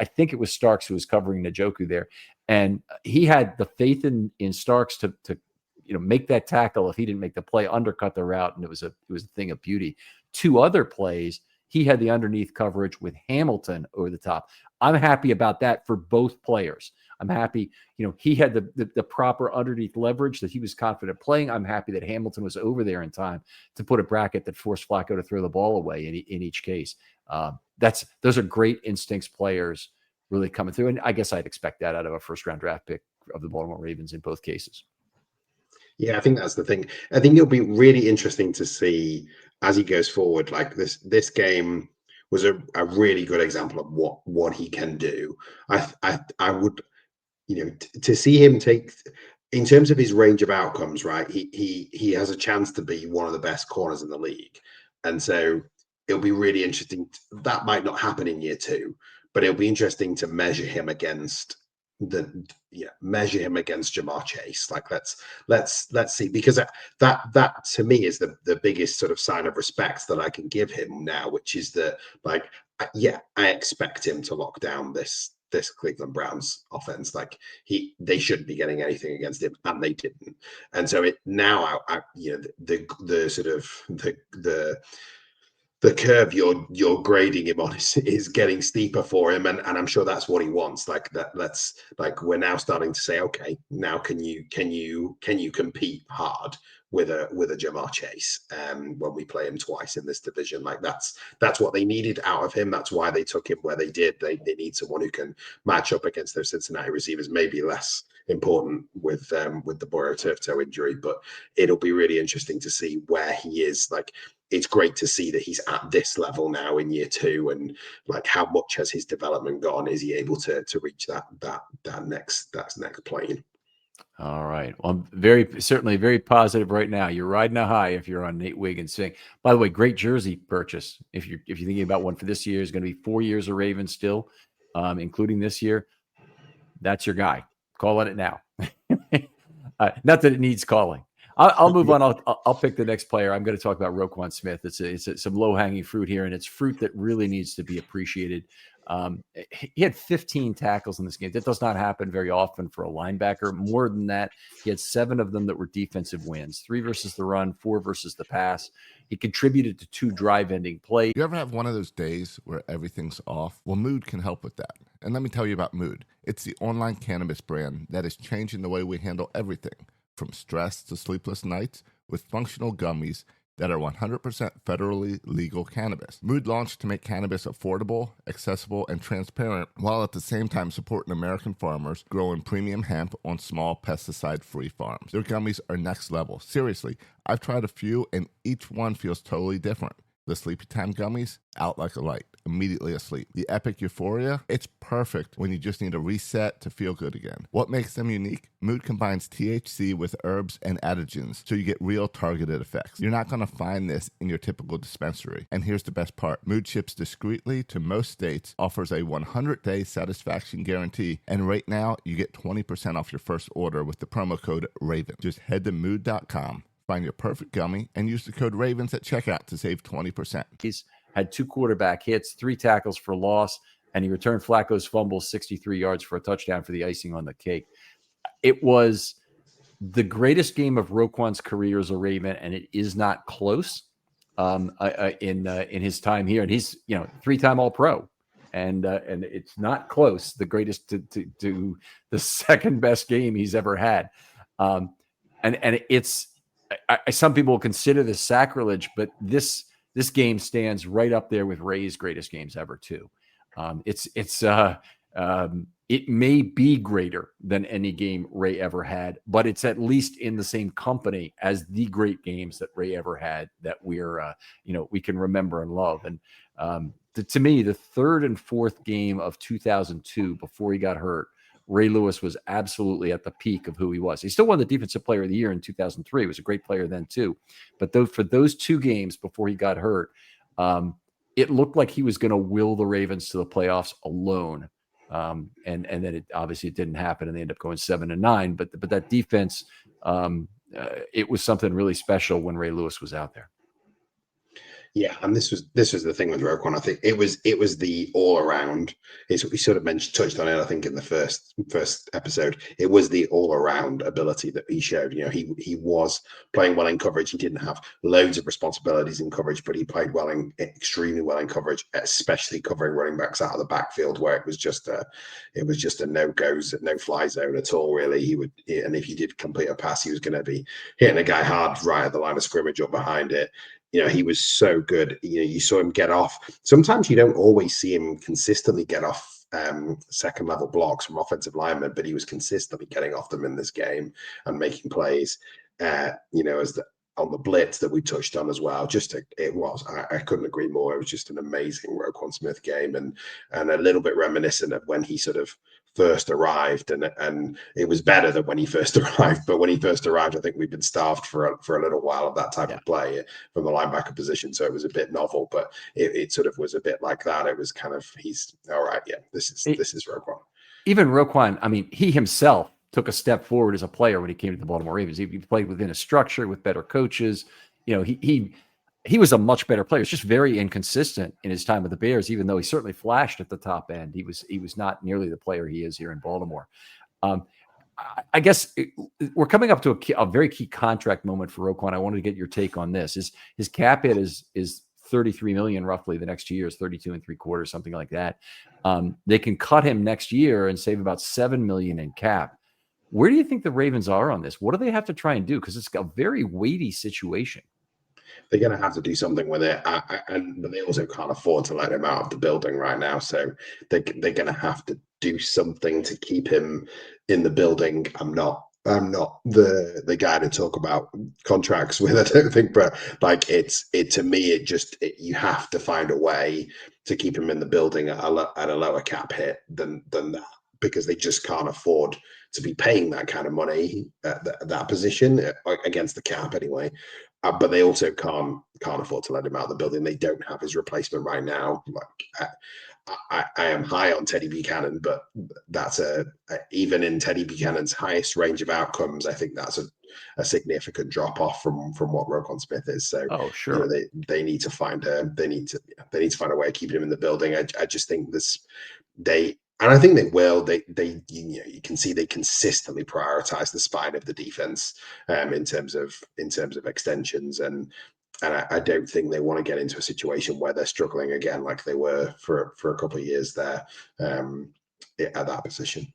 I think it was Starks who was covering Njoku there. And he had the faith in Starks to make that tackle if he didn't make the play, undercut the route, and it was a thing of beauty. 2 other plays, he had the underneath coverage with Hamilton over the top. I'm happy about that for both players. I'm happy, he had the proper underneath leverage that he was confident playing. I'm happy that Hamilton was over there in time to put a bracket that forced Flacco to throw the ball away in each case. Those are great instincts players really coming through. And I guess I'd expect that out of a first-round draft pick of the Baltimore Ravens in both cases. Yeah, I think that's the thing. I think it'll be really interesting to see as he goes forward. Like this game was a really good example of what he can do. I would, to see him take, in terms of his range of outcomes, right? He has a chance to be one of the best corners in the league, and so it'll be really interesting. That might not happen in year 2, but it'll be interesting to measure him against Jamar Chase. Like let's see, because that to me is the biggest sort of sign of respect that I can give him now, which is that, like, I expect him to lock down this Cleveland Browns offense. Like they shouldn't be getting anything against him, and they didn't. And so the sort of the curve you're grading him on is getting steeper for him, and I'm sure that's what he wants. Like we're now starting to say, okay, now can you compete hard with a Jamar Chase when we play him twice in this division? Like that's what they needed out of him. That's why they took him where they did. They need someone who can match up against those Cincinnati receivers. Maybe less important with the Burrow turf toe injury, but it'll be really interesting to see where he is. Like, it's great to see that he's at this level now in year 2, and like how much has his development gone? Is he able to reach that next plane? All right. Well, I'm certainly very positive right now. You're riding a high if you're on Nate Wiggins saying, by the way, great jersey purchase. If you're thinking about one for this year, is going to be 4 years of Ravens still, including this year. That's your guy. Calling it now. Not that it needs calling. I'll move on. I'll pick the next player. I'm going to talk about Roquan Smith. It's some low hanging fruit here, and it's fruit that really needs to be appreciated. He had 15 tackles in this game. That does not happen very often for a linebacker. More than that, he had 7 of them that were defensive wins: 3 versus the run, 4 versus the pass. He contributed to 2 drive-ending plays. You ever have one of those days where everything's off? Well, Mood can help with that. And let me tell you about Mood. It's the online cannabis brand that is changing the way we handle everything, from stress to sleepless nights, with functional gummies that are 100% federally legal cannabis. Mood launched to make cannabis affordable, accessible, and transparent, while at the same time supporting American farmers growing premium hemp on small pesticide-free farms. Their gummies are next level. Seriously, I've tried a few, and each one feels totally different. The Sleepy Time gummies, out like a light, immediately asleep. The Epic Euphoria, it's perfect when you just need a reset to feel good again. What makes them unique? Mood combines THC with herbs and adaptogens, so you get real targeted effects. You're not going to find this in your typical dispensary. And here's the best part. Mood ships discreetly to most states, offers a 100-day satisfaction guarantee, and right now you get 20% off your first order with the promo code RAVEN. Just head to mood.com. Find your perfect gummy and use the code RAVENS at checkout to save 20%. He's had 2 quarterback hits, 3 tackles for loss, and he returned Flacco's fumble 63 yards for a touchdown for the icing on the cake. It was the greatest game of Roquan's career as a Raven, and it is not close in his time here. And he's 3-time All-Pro, and it's not close. The greatest to the second best game he's ever had, and it's. Some people will consider this sacrilege, but this game stands right up there with Ray's greatest games ever too. It may be greater than any game Ray ever had, but it's at least in the same company as the great games that Ray ever had that we can remember and love. And to me, the third and fourth game of 2002 before he got hurt, Ray Lewis was absolutely at the peak of who he was. He still won the Defensive Player of the Year in 2003. He was a great player then too. But for those 2 games before he got hurt, it looked like he was going to will the Ravens to the playoffs alone. And then it obviously didn't happen, and they ended up going 7-9. But that defense, it was something really special when Ray Lewis was out there. Yeah, and this was the thing with Roquan. I think it was the all around. It's we sort of touched on it. I think in the first episode, it was the all around ability that he showed. He was playing well in coverage. He didn't have loads of responsibilities in coverage, but he played extremely well in coverage, especially covering running backs out of the backfield where it was just a no fly zone at all. Really, and if he did complete a pass, he was going to be hitting a guy hard right at the line of scrimmage or behind it. He was so good. You saw him get off. Sometimes you don't always see him consistently get off second level blocks from offensive linemen, but he was consistently getting off them in this game and making plays. On the blitz that we touched on as well. I couldn't agree more. It was just an amazing Roquan Smith game, and a little bit reminiscent of when he sort of first arrived, and it was better than when he first arrived. But when he first arrived, I think we'd been starved for a little while of that type of play from the linebacker position, so it was a bit novel. But it sort of was a bit like that. It was kind of, he's all right. Yeah, this is Roquan. Even Roquan, I mean, he himself took a step forward as a player when he came to the Baltimore Ravens. He played within a structure with better coaches. He was a much better player. It's just very inconsistent in his time with the Bears, even though he certainly flashed at the top end. He was not nearly the player he is here in Baltimore. I guess we're coming up to a very key contract moment for Roquan. I wanted to get your take on this. His cap hit is $33 million roughly the next 2 years, 32 3/4, something like that. They can cut him next year and save about $7 million in cap. Where do you think the Ravens are on this? What do they have to try and do? Because it's a very weighty situation. They're going to have to do something with it, but they also can't afford to let him out of the building right now. So they're going to have to do something to keep him in the building. I'm not the guy to talk about contracts with, I don't think, but like to me, you have to find a way to keep him in the building at a lower cap hit than that, because they just can't afford to be paying that kind of money at that position against the cap anyway. But they also can't afford to let him out of the building. They don't have his replacement right now. Like I am high on Teddy Buchanan, but that's even in Teddy Buchanan's highest range of outcomes, I think that's a significant drop off from what Roquan Smith is. So sure, they need to find they need to find a way of keeping him in the building. I just think and I think they will. You can see they consistently prioritize the spine of the defense in terms of extensions, and I don't think they want to get into a situation where they're struggling again like they were for a couple of years there at that position.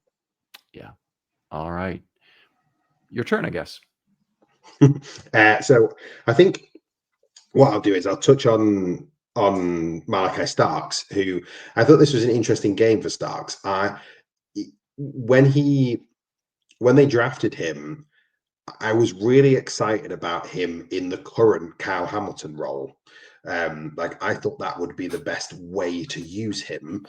Yeah. All right. Your turn, I guess. So I think what I'll do is I'll touch on Malachi Starks, who I thought this was an interesting game for Starks. When they drafted him, I was really excited about him in the current Kyle Hamilton role. Like I thought that would be the best way to use him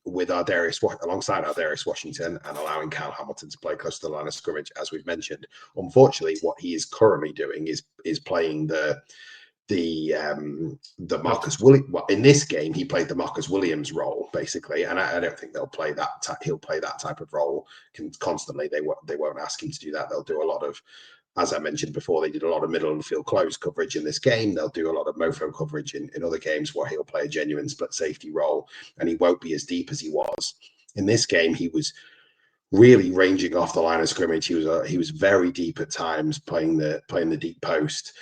with alongside our Darius Washington and allowing Kyle Hamilton to play close to the line of scrimmage, as we've mentioned. Unfortunately, what he is currently doing is playing the Marcus Williams. Well, in this game, he played the Marcus Williams role basically, and I don't think they'll play that. He'll play that type of role constantly. They won't ask him to do that. They'll do a lot of, as I mentioned before, they did a lot of middle and field close coverage in this game. They'll do a lot of mofo coverage in other games where he'll play a genuine split safety role, and he won't be as deep as he was in this game. He was really ranging off the line of scrimmage. He was very deep at times, playing the deep post.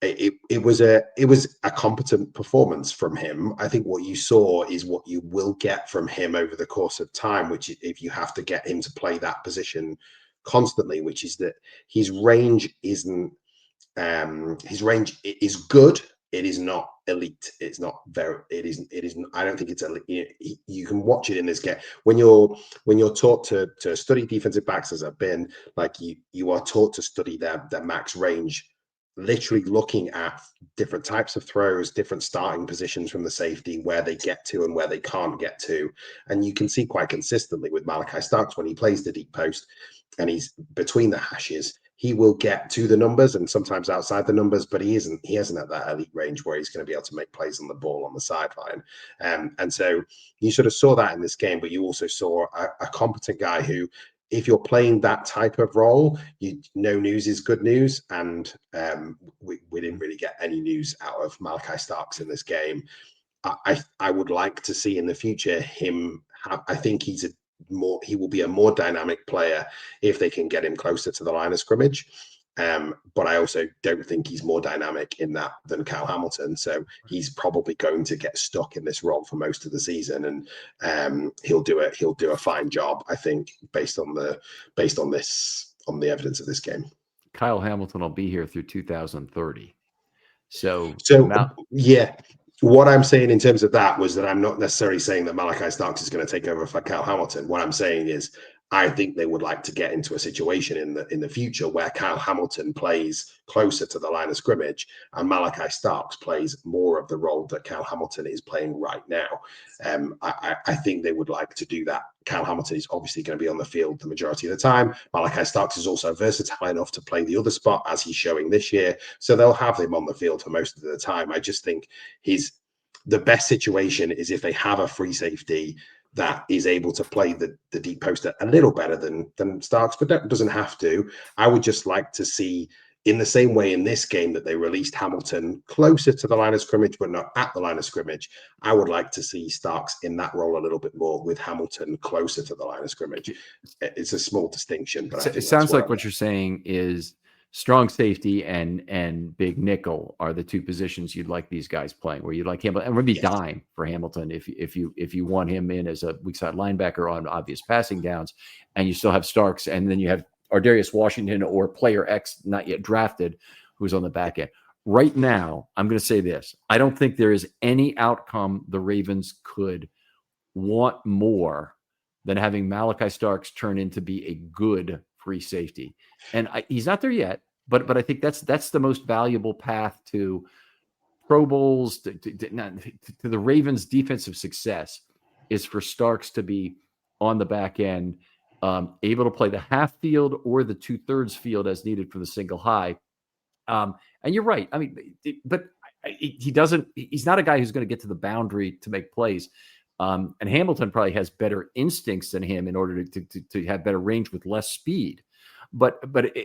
It was a competent performance from him. I think what you saw is what you will get from him over the course of time, which if you have to get him to play that position constantly, which is that his range is good. It is not elite. It's not very. It isn't. I don't think it's elite. You can watch it in this game when you're taught to study defensive backs, as I've been. Like you are taught to study their max range, literally looking at different types of throws, different starting positions from the safety, where they get to and where they can't get to. And you can see quite consistently with Malachi Starks when he plays the deep post and he's between the hashes, he will get to the numbers and sometimes outside the numbers, but he hasn't at that elite range where he's going to be able to make plays on the ball on the sideline. And so you sort of saw that in this game, but you also saw a competent guy who, if you're playing that type of role, no news is good news. And we didn't really get any news out of Malachi Starks in this game. I would like to see in the future him I think he will be a more dynamic player if they can get him closer to the line of scrimmage. But I also don't think he's more dynamic in that than Kyle Hamilton. So he's probably going to get stuck in this role for most of the season, and he'll do a fine job, I think, based on the evidence of this game. Kyle Hamilton will be here through 2030. So yeah. What I'm saying in terms of that was that I'm not necessarily saying that Malachi Starks is going to take over for Kyle Hamilton. What I'm saying is I think they would like to get into a situation in the future where Kyle Hamilton plays closer to the line of scrimmage and Malachi Starks plays more of the role that Kyle Hamilton is playing right now. I think they would like to do that. Kyle Hamilton is obviously going to be on the field the majority of the time. Malachi Starks is also versatile enough to play the other spot, as he's showing this year. So they'll have him on the field for most of the time. I just think the best situation is if they have a free safety that is able to play the deep post a little better than Starks, but doesn't have to. I would just like to see, in the same way in this game that they released Hamilton closer to the line of scrimmage, but not at the line of scrimmage, I would like to see Starks in that role a little bit more with Hamilton closer to the line of scrimmage. It's a small distinction, but it sounds like what you're saying is strong safety and big nickel are the two positions you'd like these guys playing, where you'd like Hamilton, and would be dime for Hamilton if you want him in as a weak side linebacker on obvious passing downs, and you still have Starks, and then you have Ardarius Washington or player X not yet drafted who's on the back end. Right now, I'm going to say this. I don't think there is any outcome the Ravens could want more than having Malachi Starks turn into be a good free safety. And he's not there yet, but I think that's the most valuable path to Pro Bowls, to the Ravens' defensive success, is for Starks to be on the back end, able to play the half field or the 2/3 field as needed for the single high. And you're right. I mean, but he's not a guy who's going to get to the boundary to make plays. And Hamilton probably has better instincts than him in order to have better range with less speed. But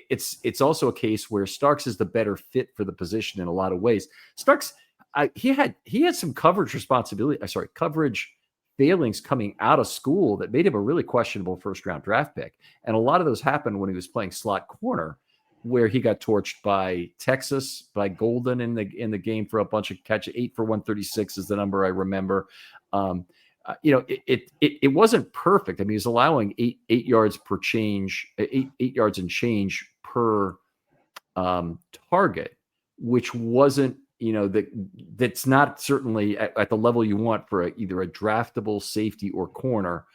it's also a case where Starks is the better fit for the position in a lot of ways. Starks, he had some coverage failings coming out of school that made him a really questionable first-round draft pick. And a lot of those happened when he was playing slot corner, where he got torched by Texas, by Golden in the game for a bunch of catches. 8 for 136 is the number I remember. It wasn't perfect. I mean, he was allowing eight yards per change, eight yards and change per target, which wasn't, that's not certainly at the level you want for either a draftable safety or corner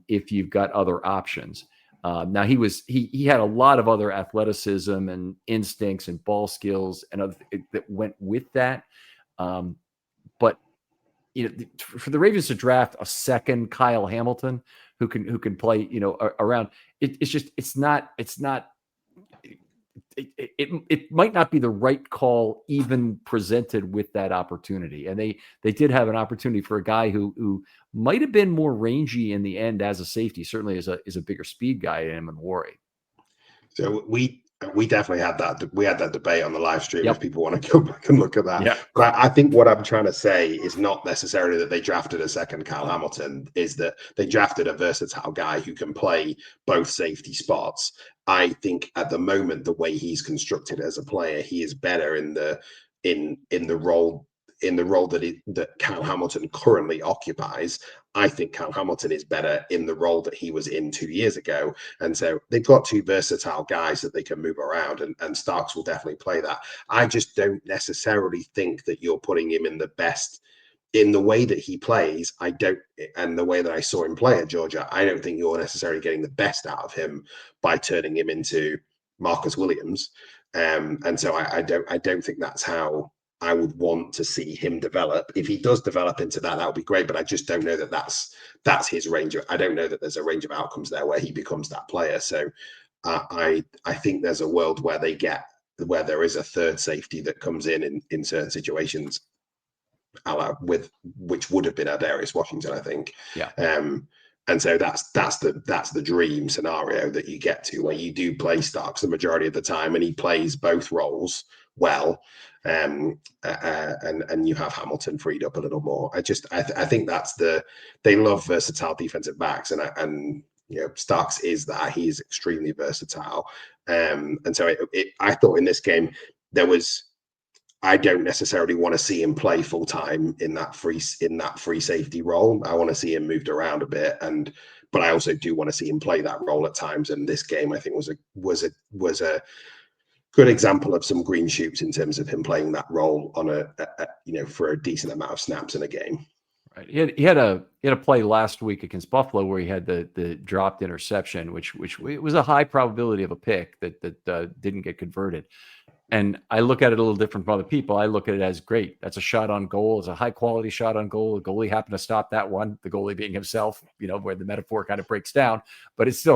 if you've got other options. Now he had a lot of other athleticism and instincts and ball skills and other that went with that. But for the Ravens to draft a second Kyle Hamilton who can play, around, it's not. It might not be the right call even presented with that opportunity. And they did have an opportunity for a guy who might have been more rangy in the end as a safety, certainly is a bigger speed guy in Worry. So we definitely had that. We had that debate on the live stream. Yep. If people want to go back and look at that, yeah. But I think what I'm trying to say is not necessarily that they drafted a second Kyle Hamilton. Is that they drafted a versatile guy who can play both safety spots. I think at the moment, the way he's constructed as a player, he is better in the role that Kyle Hamilton currently occupies. I think Kyle Hamilton is better in the role that he was in 2 years ago. And so they've got two versatile guys that they can move around, and Starks will definitely play that. I just don't necessarily think that you're putting him in the best in the way that he plays. I don't, and the way that I saw him play at Georgia, I don't think you're necessarily getting the best out of him by turning him into Marcus Williams. And so I don't think that's how I would want to see him develop. If he does develop into that, that would be great. But I just don't know that that's his range. I don't know that there's a range of outcomes there where he becomes that player. So I think there's a world where there is a third safety that comes in certain situations, which would have been Adarius Washington, I think. Yeah. And so that's the dream scenario that you get to, where you do play Starks the majority of the time, and he plays both roles well, and you have Hamilton freed up a little more. I think they love versatile defensive backs, and Starks is that. He is extremely versatile, and so I thought in this game I don't necessarily want to see him play full time in that free safety role. I want to see him moved around a bit, but I also do want to see him play that role at times. And this game, I think, was a good example of some green shoots in terms of him playing that role on for a decent amount of snaps in a game. Right. He had a play last week against Buffalo where he had the dropped interception, which it was a high probability of a pick that didn't get converted. And I look at it a little different from other people. I look at it as great. That's a shot on goal. It's a high quality shot on goal. The goalie happened to stop that one. The goalie being himself, where the metaphor kind of breaks down. But it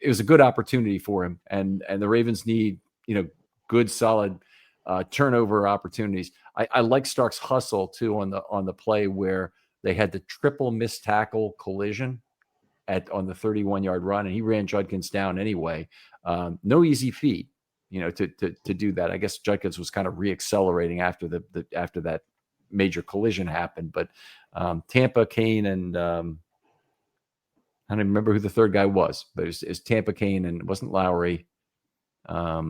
was a good opportunity for him. And the Ravens need good solid turnover opportunities. I like Stark's hustle too on the play where they had the triple missed tackle collision on the 31-yard run, and he ran Judkins down anyway. No easy feat. To do that. I guess Judkins was kind of reaccelerating after after that major collision happened. But Tampa, Kane, and I don't even remember who the third guy was, but it's Tampa, Kane, and it wasn't Lowry. But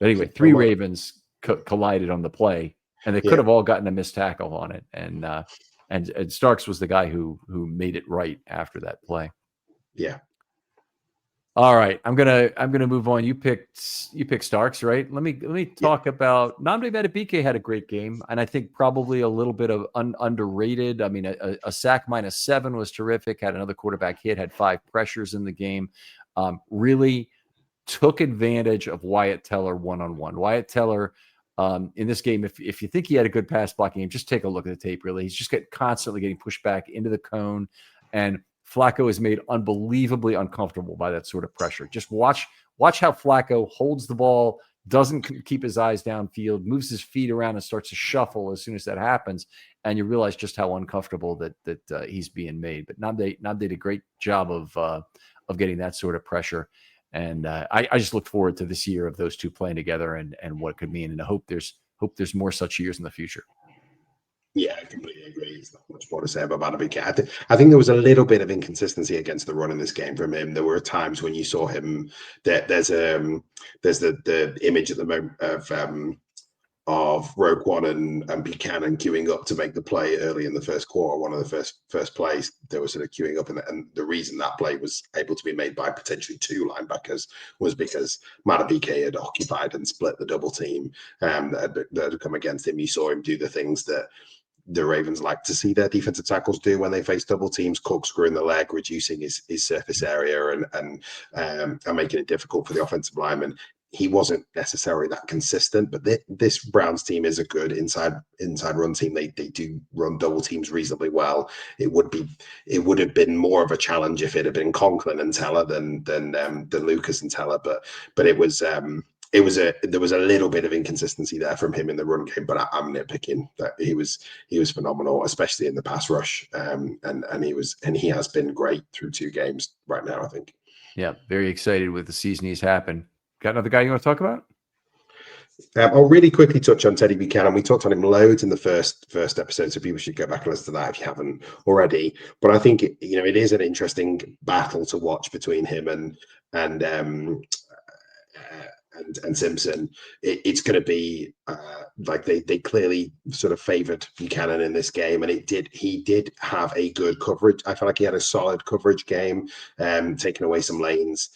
anyway, three Ravens collided on the play, and they could have all gotten a missed tackle on it. And Starks was the guy who made it right after that play. Yeah. All right, I'm gonna move on. You picked Starks, right? Let me talk about Nnamdi Madubuike. Had a great game, and I think probably a little bit of underrated. I mean, a sack -7 was terrific. Had another quarterback hit. Had 5 pressures in the game. Really took advantage of Wyatt Teller one-on-one. Wyatt Teller in this game, if you think he had a good pass blocking game, just take a look at the tape. Really, he's just constantly getting pushed back into the cone, and Flacco is made unbelievably uncomfortable by that sort of pressure. Just watch how Flacco holds the ball, doesn't keep his eyes downfield, moves his feet around and starts to shuffle as soon as that happens. And you realize just how uncomfortable that he's being made. But Nnamdi did a great job of getting that sort of pressure. And I just look forward to this year of those two playing together and what it could mean. And I hope there's more such years in the future. Yeah, I completely agree. There's not much more to say about Madubuike. I think there was a little bit of inconsistency against the run in this game from him. There were times when you saw him. There's the image at the moment of Rogue One and Buchanan queuing up to make the play early in the first quarter. One of the first plays, they were sort of queuing up, and the reason that play was able to be made by potentially 2 linebackers was because Madubuike had occupied and split the double team that had come against him. You saw him do the things that the Ravens like to see their defensive tackles do when they face double teams, corkscrewing the leg, reducing his surface area, and making it difficult for the offensive lineman. he wasn't necessarily that consistent. But this Browns team is a good inside run team. They do run double teams reasonably well. It would have been more of a challenge if it had been Conklin and Teller than Lucas and Teller. But it was there was a little bit of inconsistency there from him in the run game, but I'm nitpicking that he was phenomenal, especially in the pass rush, and he has been great through 2 games right now, I think. Yeah, very excited with the season he's happened. Got another guy you want to talk about? I'll really quickly touch on Teddy Buchanan. We talked on him loads in the first episode, so people should go back and listen to that if you haven't already. But I think it is an interesting battle to watch between him and Simpson. It's going to be like they clearly sort of favored Buchanan in this game, and he did have a good coverage. I felt like he had a solid coverage game, taking away some lanes,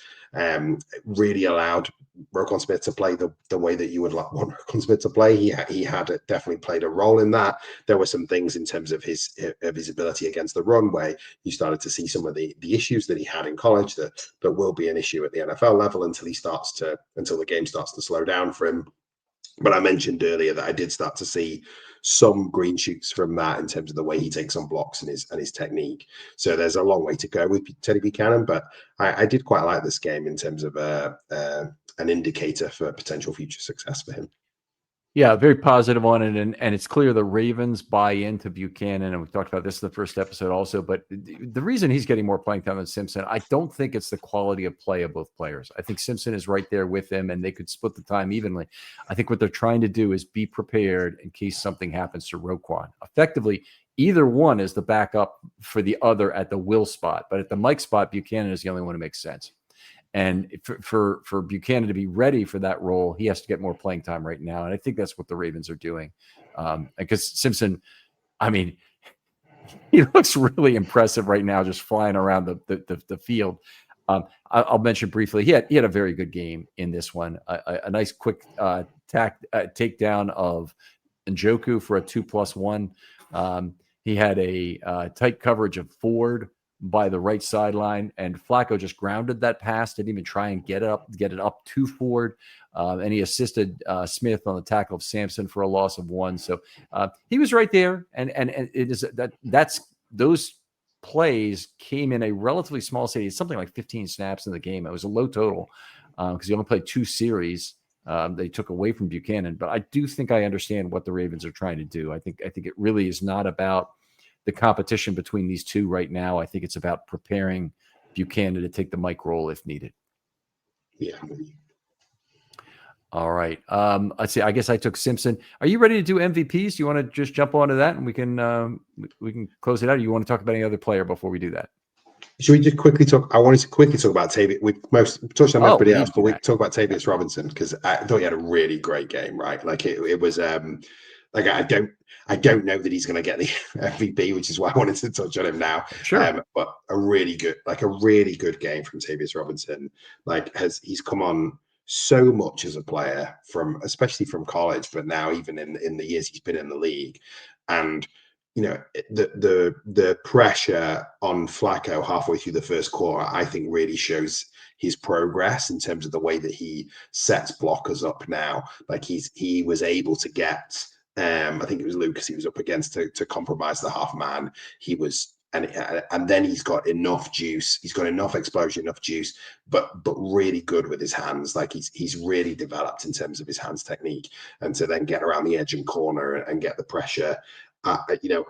really allowed Roquan Smith to play the way that you would like want Roquan Smith to play. He had definitely played a role in that. There were some things in terms of his ability against the run where you started to see some of the issues that he had in college that will be an issue at the NFL level until the game starts to slow down for him. But I mentioned earlier that I did start to see some green shoots from that in terms of the way he takes on blocks and his technique. So there's a long way to go with Teddy Buchanan, but I did quite like this game in terms of an indicator for potential future success for him. Yeah, very positive on it, and it's clear the Ravens buy into Buchanan, and we talked about this in the first episode also, but the reason he's getting more playing time than Simpson, I don't think it's the quality of play of both players. I think Simpson is right there with him, and they could split the time evenly. I think what they're trying to do is be prepared in case something happens to Roquan. Effectively, either one is the backup for the other at the will spot, but at the Mike spot, Buchanan is the only one who makes sense. And for Buchanan to be ready for that role, he has to get more playing time right now. And I think that's what the Ravens are doing. Because Simpson, I mean, he looks really impressive right now, just flying around the field. I'll mention briefly, he had a very good game in this one. A nice quick takedown of Njoku for a 2+1. He had a tight coverage of Ford by the right sideline, and Flacco just grounded that pass, didn't even try and get it up to Ford, and he assisted Smith on the tackle of Sampson for a loss of 1. So he was right there, and it is that's those plays came in a relatively small city. It's something like 15 snaps in the game. It was a low total because he only played 2 series. They took away from Buchanan, but I do think I understand what the Ravens are trying to do. I think it really is not about the competition between these two right now. I think it's about preparing Buchanan to take the Mike role if needed. Yeah. All right. Let's see. I guess I took Simpson. Are you ready to do MVPs? Do you want to just jump onto that and we can close it out? Or you want to talk about any other player before we do that? Should we just quickly talk? I wanted to quickly talk about Tavius. We touched on everybody else, but we talk about Tavius Robinson because I thought he had a really great game. Right, like it was. Like I don't know that he's going to get the MVP, which is why I wanted to touch on him now. Sure, but a really good game from Tavius Robinson. Like he's come on so much as a player especially from college, but now even in the years he's been in the league, and the pressure on Flacco halfway through the first quarter, I think really shows his progress in terms of the way that he sets blockers up now. Like he was able to get, I think it was Lucas he was up against to compromise the half man. He was, and then he's got enough juice. He's got enough explosion, enough juice, but really good with his hands. Like he's really developed in terms of his hands technique, and to then get around the edge and corner and get the pressure.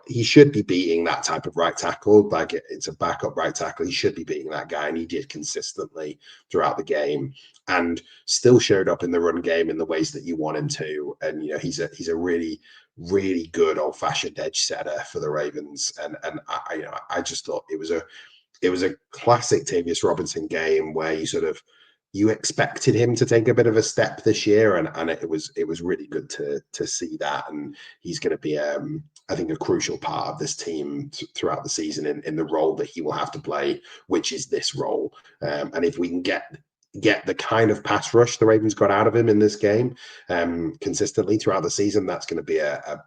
He should be beating that type of right tackle. Like it's a backup right tackle. He should be beating that guy, and he did consistently throughout the game, and still showed up in the run game in the ways that you want him to. And he's a really, really good old fashioned edge setter for the Ravens. And I just thought it was a classic Tavius Robinson game where you expected him to take a bit of a step this year, and it was really good to see that. And he's going to be, I think, a crucial part of this team throughout the season in the role that he will have to play, which is this role. And if we can get the kind of pass rush the Ravens got out of him in this game consistently throughout the season, that's going to be a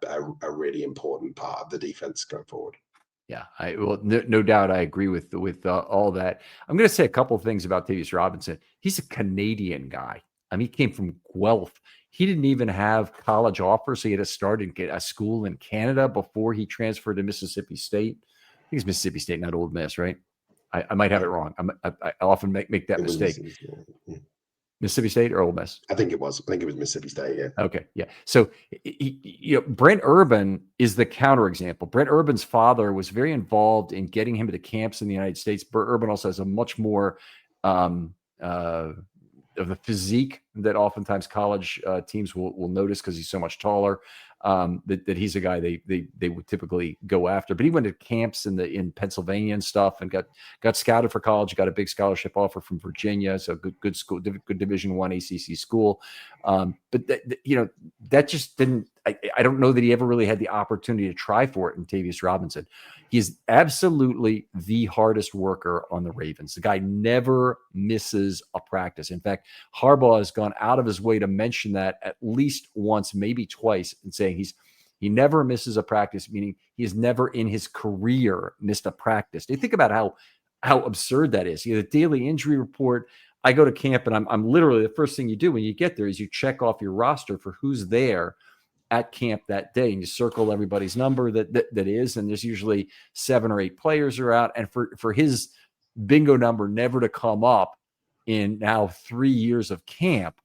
really important part of the defense going forward. Yeah, no doubt I agree with all that. I'm going to say a couple of things about Tavius Robinson. He's a Canadian guy. I mean, he came from Guelph. He didn't even have college offers, so he had to start and get a school in Canada before he transferred to Mississippi State. I think it's Mississippi State, not Ole Miss, right? I might have it wrong. I often make that mistake. Mississippi State or Ole Miss? I think it was Mississippi State. Yeah. Okay. Yeah. So, Brent Urban is the counterexample. Brent Urban's father was very involved in getting him to the camps in the United States. Brent Urban also has a much more of the physique that oftentimes college teams will notice because he's so much taller. That he's a guy they would typically go after. But he went to camps in Pennsylvania and stuff, and got scouted for college. Got a big scholarship offer from Virginia, so good school, good Division I ACC school. But that just didn't. I don't know that he ever really had the opportunity to try for it in Tavius Robinson. He's absolutely the hardest worker on the Ravens. The guy never misses a practice. In fact, Harbaugh has gone out of his way to mention that at least once, maybe twice, and saying he never misses a practice, meaning he's never in his career missed a practice. You think about how absurd that is. The daily injury report. I go to camp, and I'm literally, the first thing you do when you get there is you check off your roster for who's there at camp that day, and you circle everybody's number that is, and there's usually 7 or 8 players are out. And for his bingo number never to come up in now 3 years of camp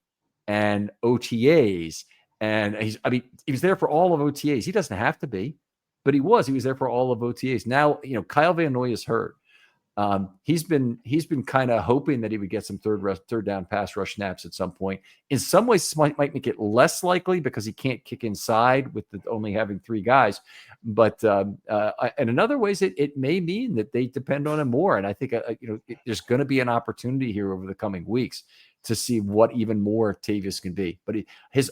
and OTAs, and he was there for all of OTAs. He doesn't have to be, but he was there for all of OTAs. Now, Kyle Van Noy is hurt. He's been kind of hoping that he would get some third down pass rush snaps at some point. In some ways, might make it less likely because he can't kick inside with only having 3 guys. But and in other ways, it may mean that they depend on him more. And I think there's going to be an opportunity here over the coming weeks to see what even more Tavius can be. But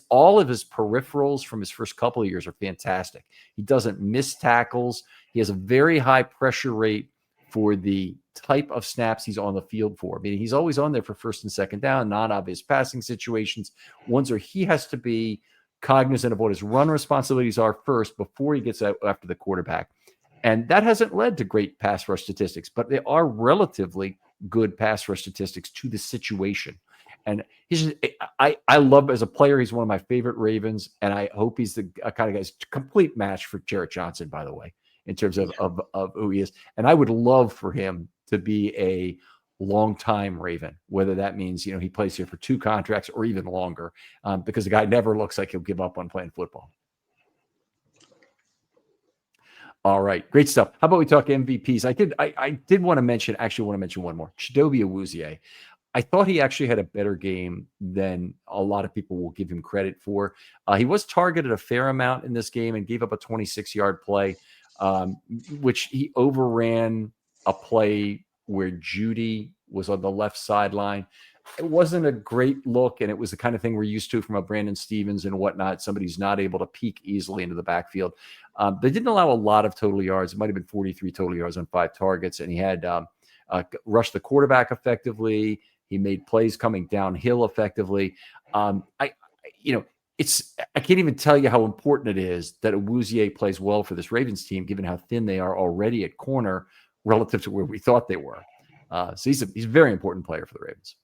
all of his peripherals from his first couple of years are fantastic. He doesn't miss tackles. He has a very high pressure rate for the type of snaps he's on the field for. Meaning he's always on there for first and second down, non-obvious passing situations, ones where he has to be cognizant of what his run responsibilities are first before he gets out after the quarterback. And that hasn't led to great pass rush statistics, but they are relatively good pass rush statistics to the situation. And I love, as a player, he's one of my favorite Ravens, and I hope he's the kind of guy, complete match for Jarrett Johnson, by the way, in terms of who he is. And I would love for him to be a long-time Raven, whether that means, he plays here for 2 contracts or even longer, because the guy never looks like he'll give up on playing football. All right. Great stuff. How about we talk MVPs? I did want to mention one more. Chidobe Awuzie. I thought he actually had a better game than a lot of people will give him credit for. He was targeted a fair amount in this game and gave up a 26-yard play, which he overran a play where Judy was on the left sideline. It wasn't a great look, and it was the kind of thing we're used to from a Brandon Stevens and whatnot, somebody who's not able to peek easily into the backfield. They didn't allow a lot of total yards. It might have been 43 total yards on 5 targets, and he had rushed the quarterback effectively. He made plays coming downhill effectively. I can't even tell you how important it is that Awuzie plays well for this Ravens team, given how thin they are already at corner relative to where we thought they were. So he's a very important player for the Ravens.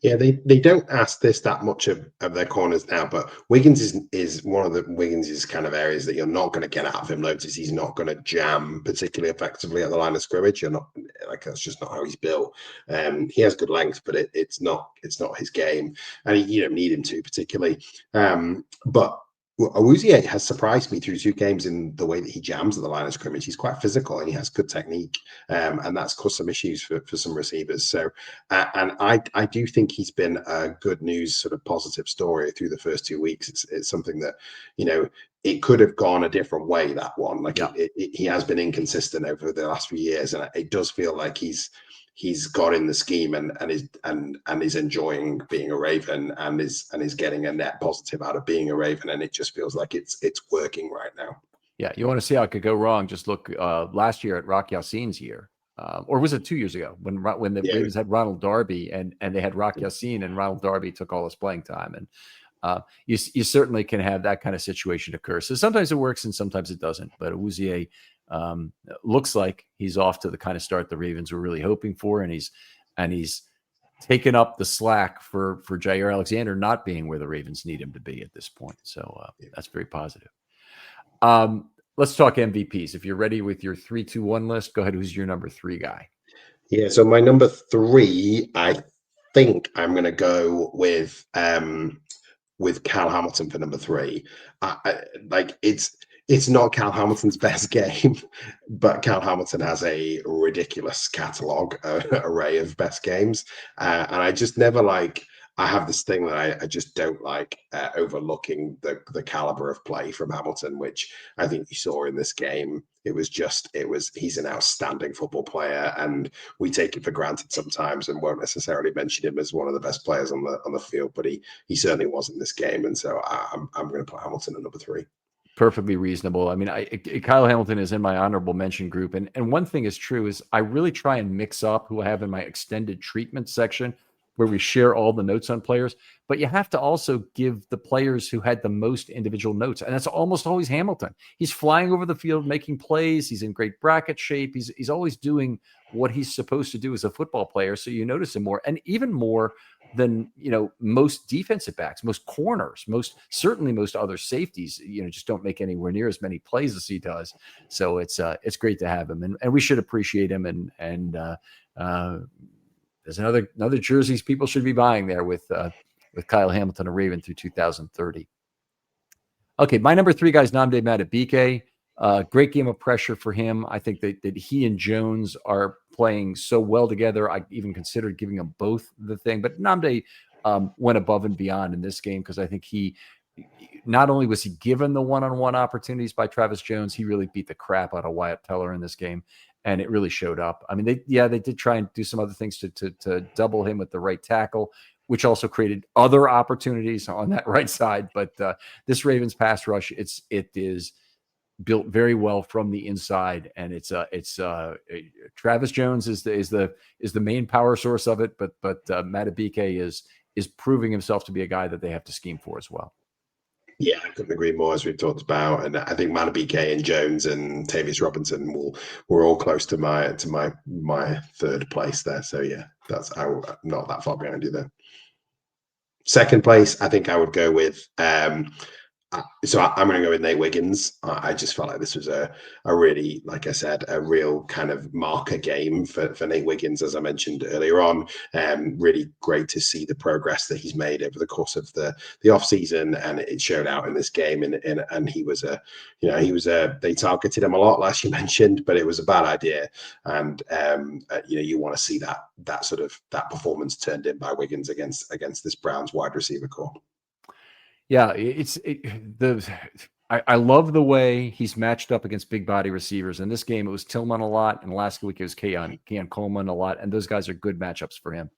Yeah, they don't ask this that much of their corners now, but Wiggins is one of the Wiggins' kind of areas that you're not going to get out of him. Notice he's not going to jam particularly effectively at the line of scrimmage. You're not, that's just not how he's built. He has good length, but it's not his game, and you don't need him to particularly. But Awuzie has surprised me through 2 games in the way that he jams at the line of scrimmage. He's quite physical and he has good technique, and that's caused some issues for some receivers. So, and I do think he's been a good news, sort of positive story through the first 2 weeks. It's something that, it could have gone a different way, that one. He has been inconsistent over the last few years, and it does feel like he's got in the scheme and is enjoying being a Raven and is getting a net positive out of being a Raven, and it just feels like it's working right now. Yeah, you want to see how it could go wrong? Just look last year at Rock Ya-Sin's year, or was it 2 years ago when the Ravens had Ronald Darby and they had Rock Ya-Sin, and Ronald Darby took all his playing time, and you certainly can have that kind of situation occur. So sometimes it works and sometimes it doesn't. But Awuzie looks like he's off to the kind of start the Ravens were really hoping for, and he's taken up the slack for Jair Alexander not being where the Ravens need him to be at this point. So that's very positive. Let's talk MVPs. If you're ready with your 3-2-1 list, go ahead. Who's your number 3 guy? Yeah, so my number 3, I think I'm going to go with Cal Hamilton for number 3. It's not Cal Hamilton's best game, but Cal Hamilton has a ridiculous catalog array of best games, and I just never I have this thing that I just don't like overlooking the caliber of play from Hamilton, which I think you saw in this game. He's an outstanding football player, and we take it for granted sometimes and won't necessarily mention him as one of the best players on the field, but he certainly was in this game, and so I'm going to put Hamilton at number 3. Perfectly reasonable. I mean, Kyle Hamilton is in my honorable mention group, and one thing is true is I really try and mix up who I have in my extended treatment section, where we share all the notes on players, but you have to also give the players who had the most individual notes. And that's almost always Hamilton. He's flying over the field, making plays. He's in great bracket shape. He's always doing what he's supposed to do as a football player. So you notice him more, and even more than, most defensive backs, most corners, certainly most other safeties, just don't make anywhere near as many plays as he does. So it's great to have him, and we should appreciate him. And there's another jerseys people should be buying there with Kyle Hamilton, a Raven through 2030. Okay, my number 3 guy is Nnamdi Madubuike. Great game of pressure for him. I think that he and Jones are playing so well together. I even considered giving them both the thing, but Nnamdi went above and beyond in this game, because I think he not only was he given the one-on-one opportunities by Travis Jones, he really beat the crap out of Wyatt Teller in this game. And it really showed up. I mean, they did try and do some other things to double him with the right tackle, which also created other opportunities on that right side. But this Ravens pass rush, it is built very well from the inside, and it's Travis Jones is the main power source of it, but Madubuike is proving himself to be a guy that they have to scheme for as well. Yeah, I couldn't agree more, as we've talked about, and I think Madubuike and Jones and Tavius Robinson were all close to my 3rd place there. So yeah, I'm not that far behind you there. 2nd place, I think I would go with I'm going to go with Nate Wiggins. I just felt like this was a really, like I said, a real kind of marker game for Nate Wiggins, as I mentioned earlier on. Really great to see the progress that he's made over the course of the off season, and it showed out in this game. And he was they targeted him a lot, like you mentioned, but it was a bad idea. And you want to see that performance turned in by Wiggins against this Browns wide receiver core. Yeah, I love the way he's matched up against big body receivers. In this game, it was Tillman a lot, and last week it was Keon Coleman a lot, and those guys are good matchups for him.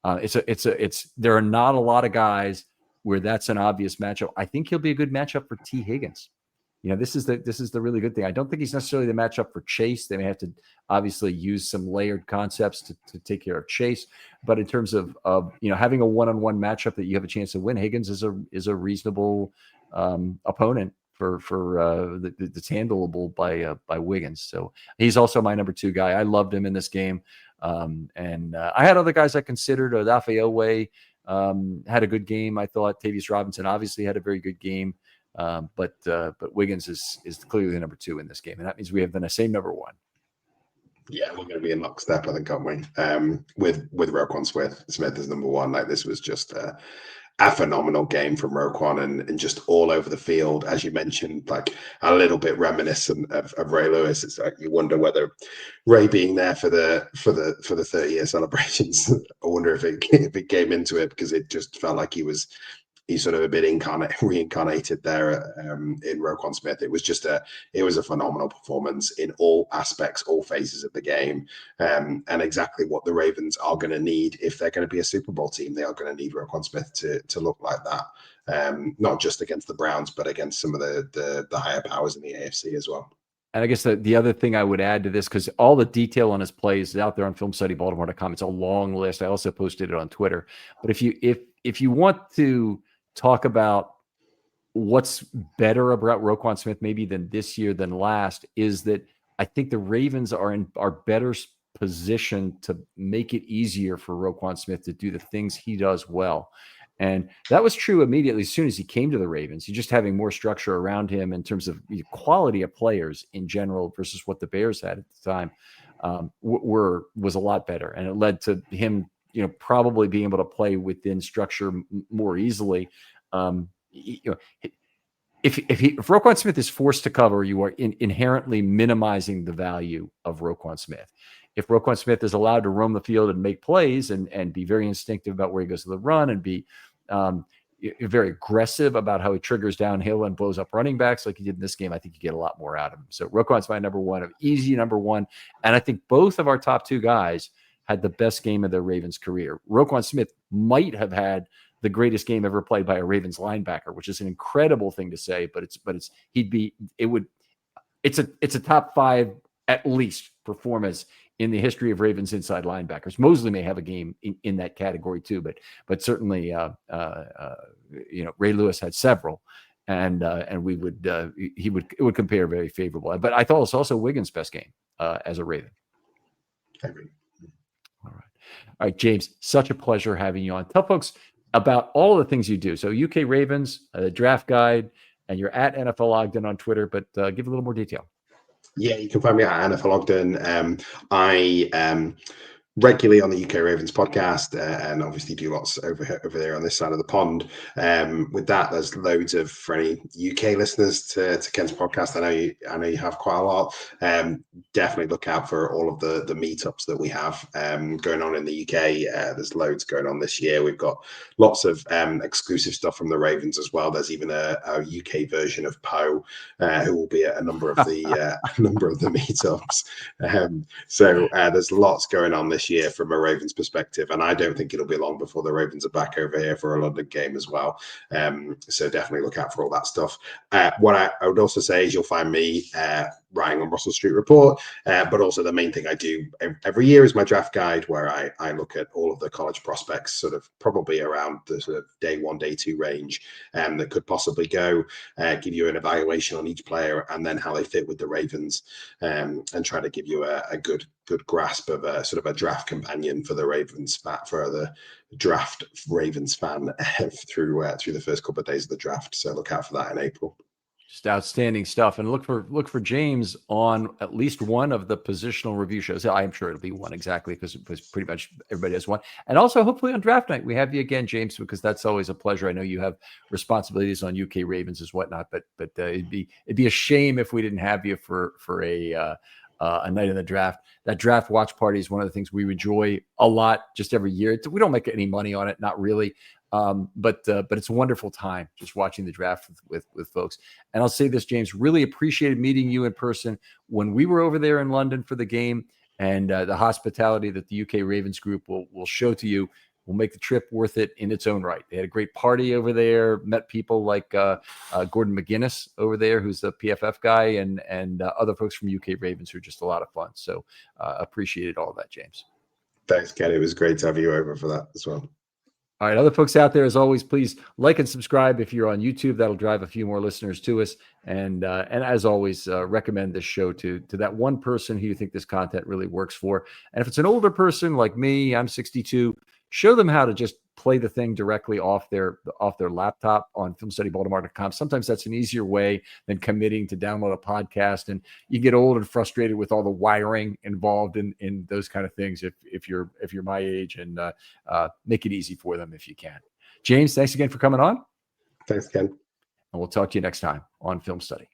There are not a lot of guys where that's an obvious matchup. I think he'll be a good matchup for T. Higgins. This is the really good thing. I don't think he's necessarily the matchup for Chase. They may have to obviously use some layered concepts to take care of Chase. But in terms of having a one-on-one matchup that you have a chance to win, Higgins is a reasonable opponent for that's handleable by Wiggins. So he's also my number 2 guy. I loved him in this game, and I had other guys I considered. Odafe Oweh had a good game. I thought Tavius Robinson obviously had a very good game. But Wiggins is clearly the number 2 in this game, and that means we have the same number 1. Yeah, we're going to be in lockstep, I think, aren't we? With Roquan Smith as number 1. Like, this was just a phenomenal game from Roquan, and just all over the field, as you mentioned, like a little bit reminiscent of Ray Lewis. It's like you wonder whether Ray being there for the 30-year celebrations, I wonder if it came into it, because it just felt like he's sort of a bit reincarnated there in Roquan Smith. It was a phenomenal performance in all aspects, all phases of the game, and exactly what the Ravens are going to need if they're going to be a Super Bowl team. They are going to need Roquan Smith to look like that, not just against the Browns, but against some of the higher powers in the AFC as well. And I guess the other thing I would add to this, because all the detail on his plays is out there on FilmStudyBaltimore.com. It's a long list. I also posted it on Twitter. But if you want to talk about what's better about Roquan Smith maybe than this year than last, is that I think the Ravens are better positioned to make it easier for Roquan Smith to do the things he does well. And that was true immediately as soon as he came to the Ravens. Just having more structure around him in terms of the quality of players in general versus what the Bears had at the time was a lot better. And it led to him, probably being able to play within structure more easily. If Roquan Smith is forced to cover, you are inherently minimizing the value of Roquan Smith. If Roquan Smith is allowed to roam the field and make plays and be very instinctive about where he goes to the run and be very aggressive about how he triggers downhill and blows up running backs like he did in this game, I think you get a lot more out of him. So Roquan's my number one, easy number one. And I think both of our top two guys had the best game of their Ravens career. Roquan Smith might have had the greatest game ever played by a Ravens linebacker, which is an incredible thing to say, but it's a top five at least performance in the history of Ravens inside linebackers. Mosley may have a game in that category too, but certainly Ray Lewis had several, and it would compare very favorable. But I thought it was also Wiggins' best game as a Raven. I agree. All right, James, such a pleasure having you on. Tell folks about all the things you do. So UK Ravens, the draft guide, and you're at NFL Ogden on Twitter, but give a little more detail. Yeah, you can find me at NFL Ogden. I regularly on the UK Ravens podcast, and obviously do lots over there on this side of the pond. With that, there's loads of, for any UK listeners to Ken's podcast, I know you have quite a lot. Definitely look out for all of the meetups that we have going on in the UK. There's loads going on this year. We've got lots of exclusive stuff from the Ravens as well. There's even a UK version of Poe who will be at a number of the meetups. So there's lots going on this year from a Ravens perspective, and I don't think it'll be long before the Ravens are back over here for a London game as well. So definitely look out for all that stuff. What I would also say is you'll find me writing on Russell Street Report, but also the main thing I do every year is my draft guide, where I look at all of the college prospects, sort of probably around the sort of day 1, day 2 range that could possibly go, give you an evaluation on each player and then how they fit with the Ravens, and try to give you a good grasp of a sort of a draft companion for the Ravens, for the draft Ravens fan through the first couple of days of the draft. So look out for that in April. Just outstanding stuff. And look for James on at least one of the positional review shows. I'm sure it'll be one, exactly, because pretty much everybody has one. And also hopefully on draft night, we have you again, James, because that's always a pleasure. I know you have responsibilities on UK Ravens as whatnot, but it'd be a shame if we didn't have you for a night of the draft. That draft watch party is one of the things we enjoy a lot just every year. We don't make any money on it, not really. But it's a wonderful time just watching the draft with folks. And I'll say this, James, really appreciated meeting you in person when we were over there in London for the game, and the hospitality that the UK Ravens group will show to you will make the trip worth it in its own right. They had a great party over there, met people like Gordon McGuinness over there, who's the PFF guy, and other folks from UK Ravens who are just a lot of fun. So appreciated all of that, James. Thanks, Ken. It was great to have you over for that as well. All right, other folks out there, as always, please like and subscribe if you're on YouTube. That'll drive a few more listeners to us. And as always, recommend this show to that one person who you think this content really works for. And if it's an older person like me, I'm 62, show them how to just play the thing directly off their laptop on filmstudybaltimore.com. Sometimes that's an easier way than committing to download a podcast, and you get old and frustrated with all the wiring involved in those kind of things if you're my age, and make it easy for them if you can. James, thanks again for coming on. Thanks, Ken. And we'll talk to you next time on Film Study.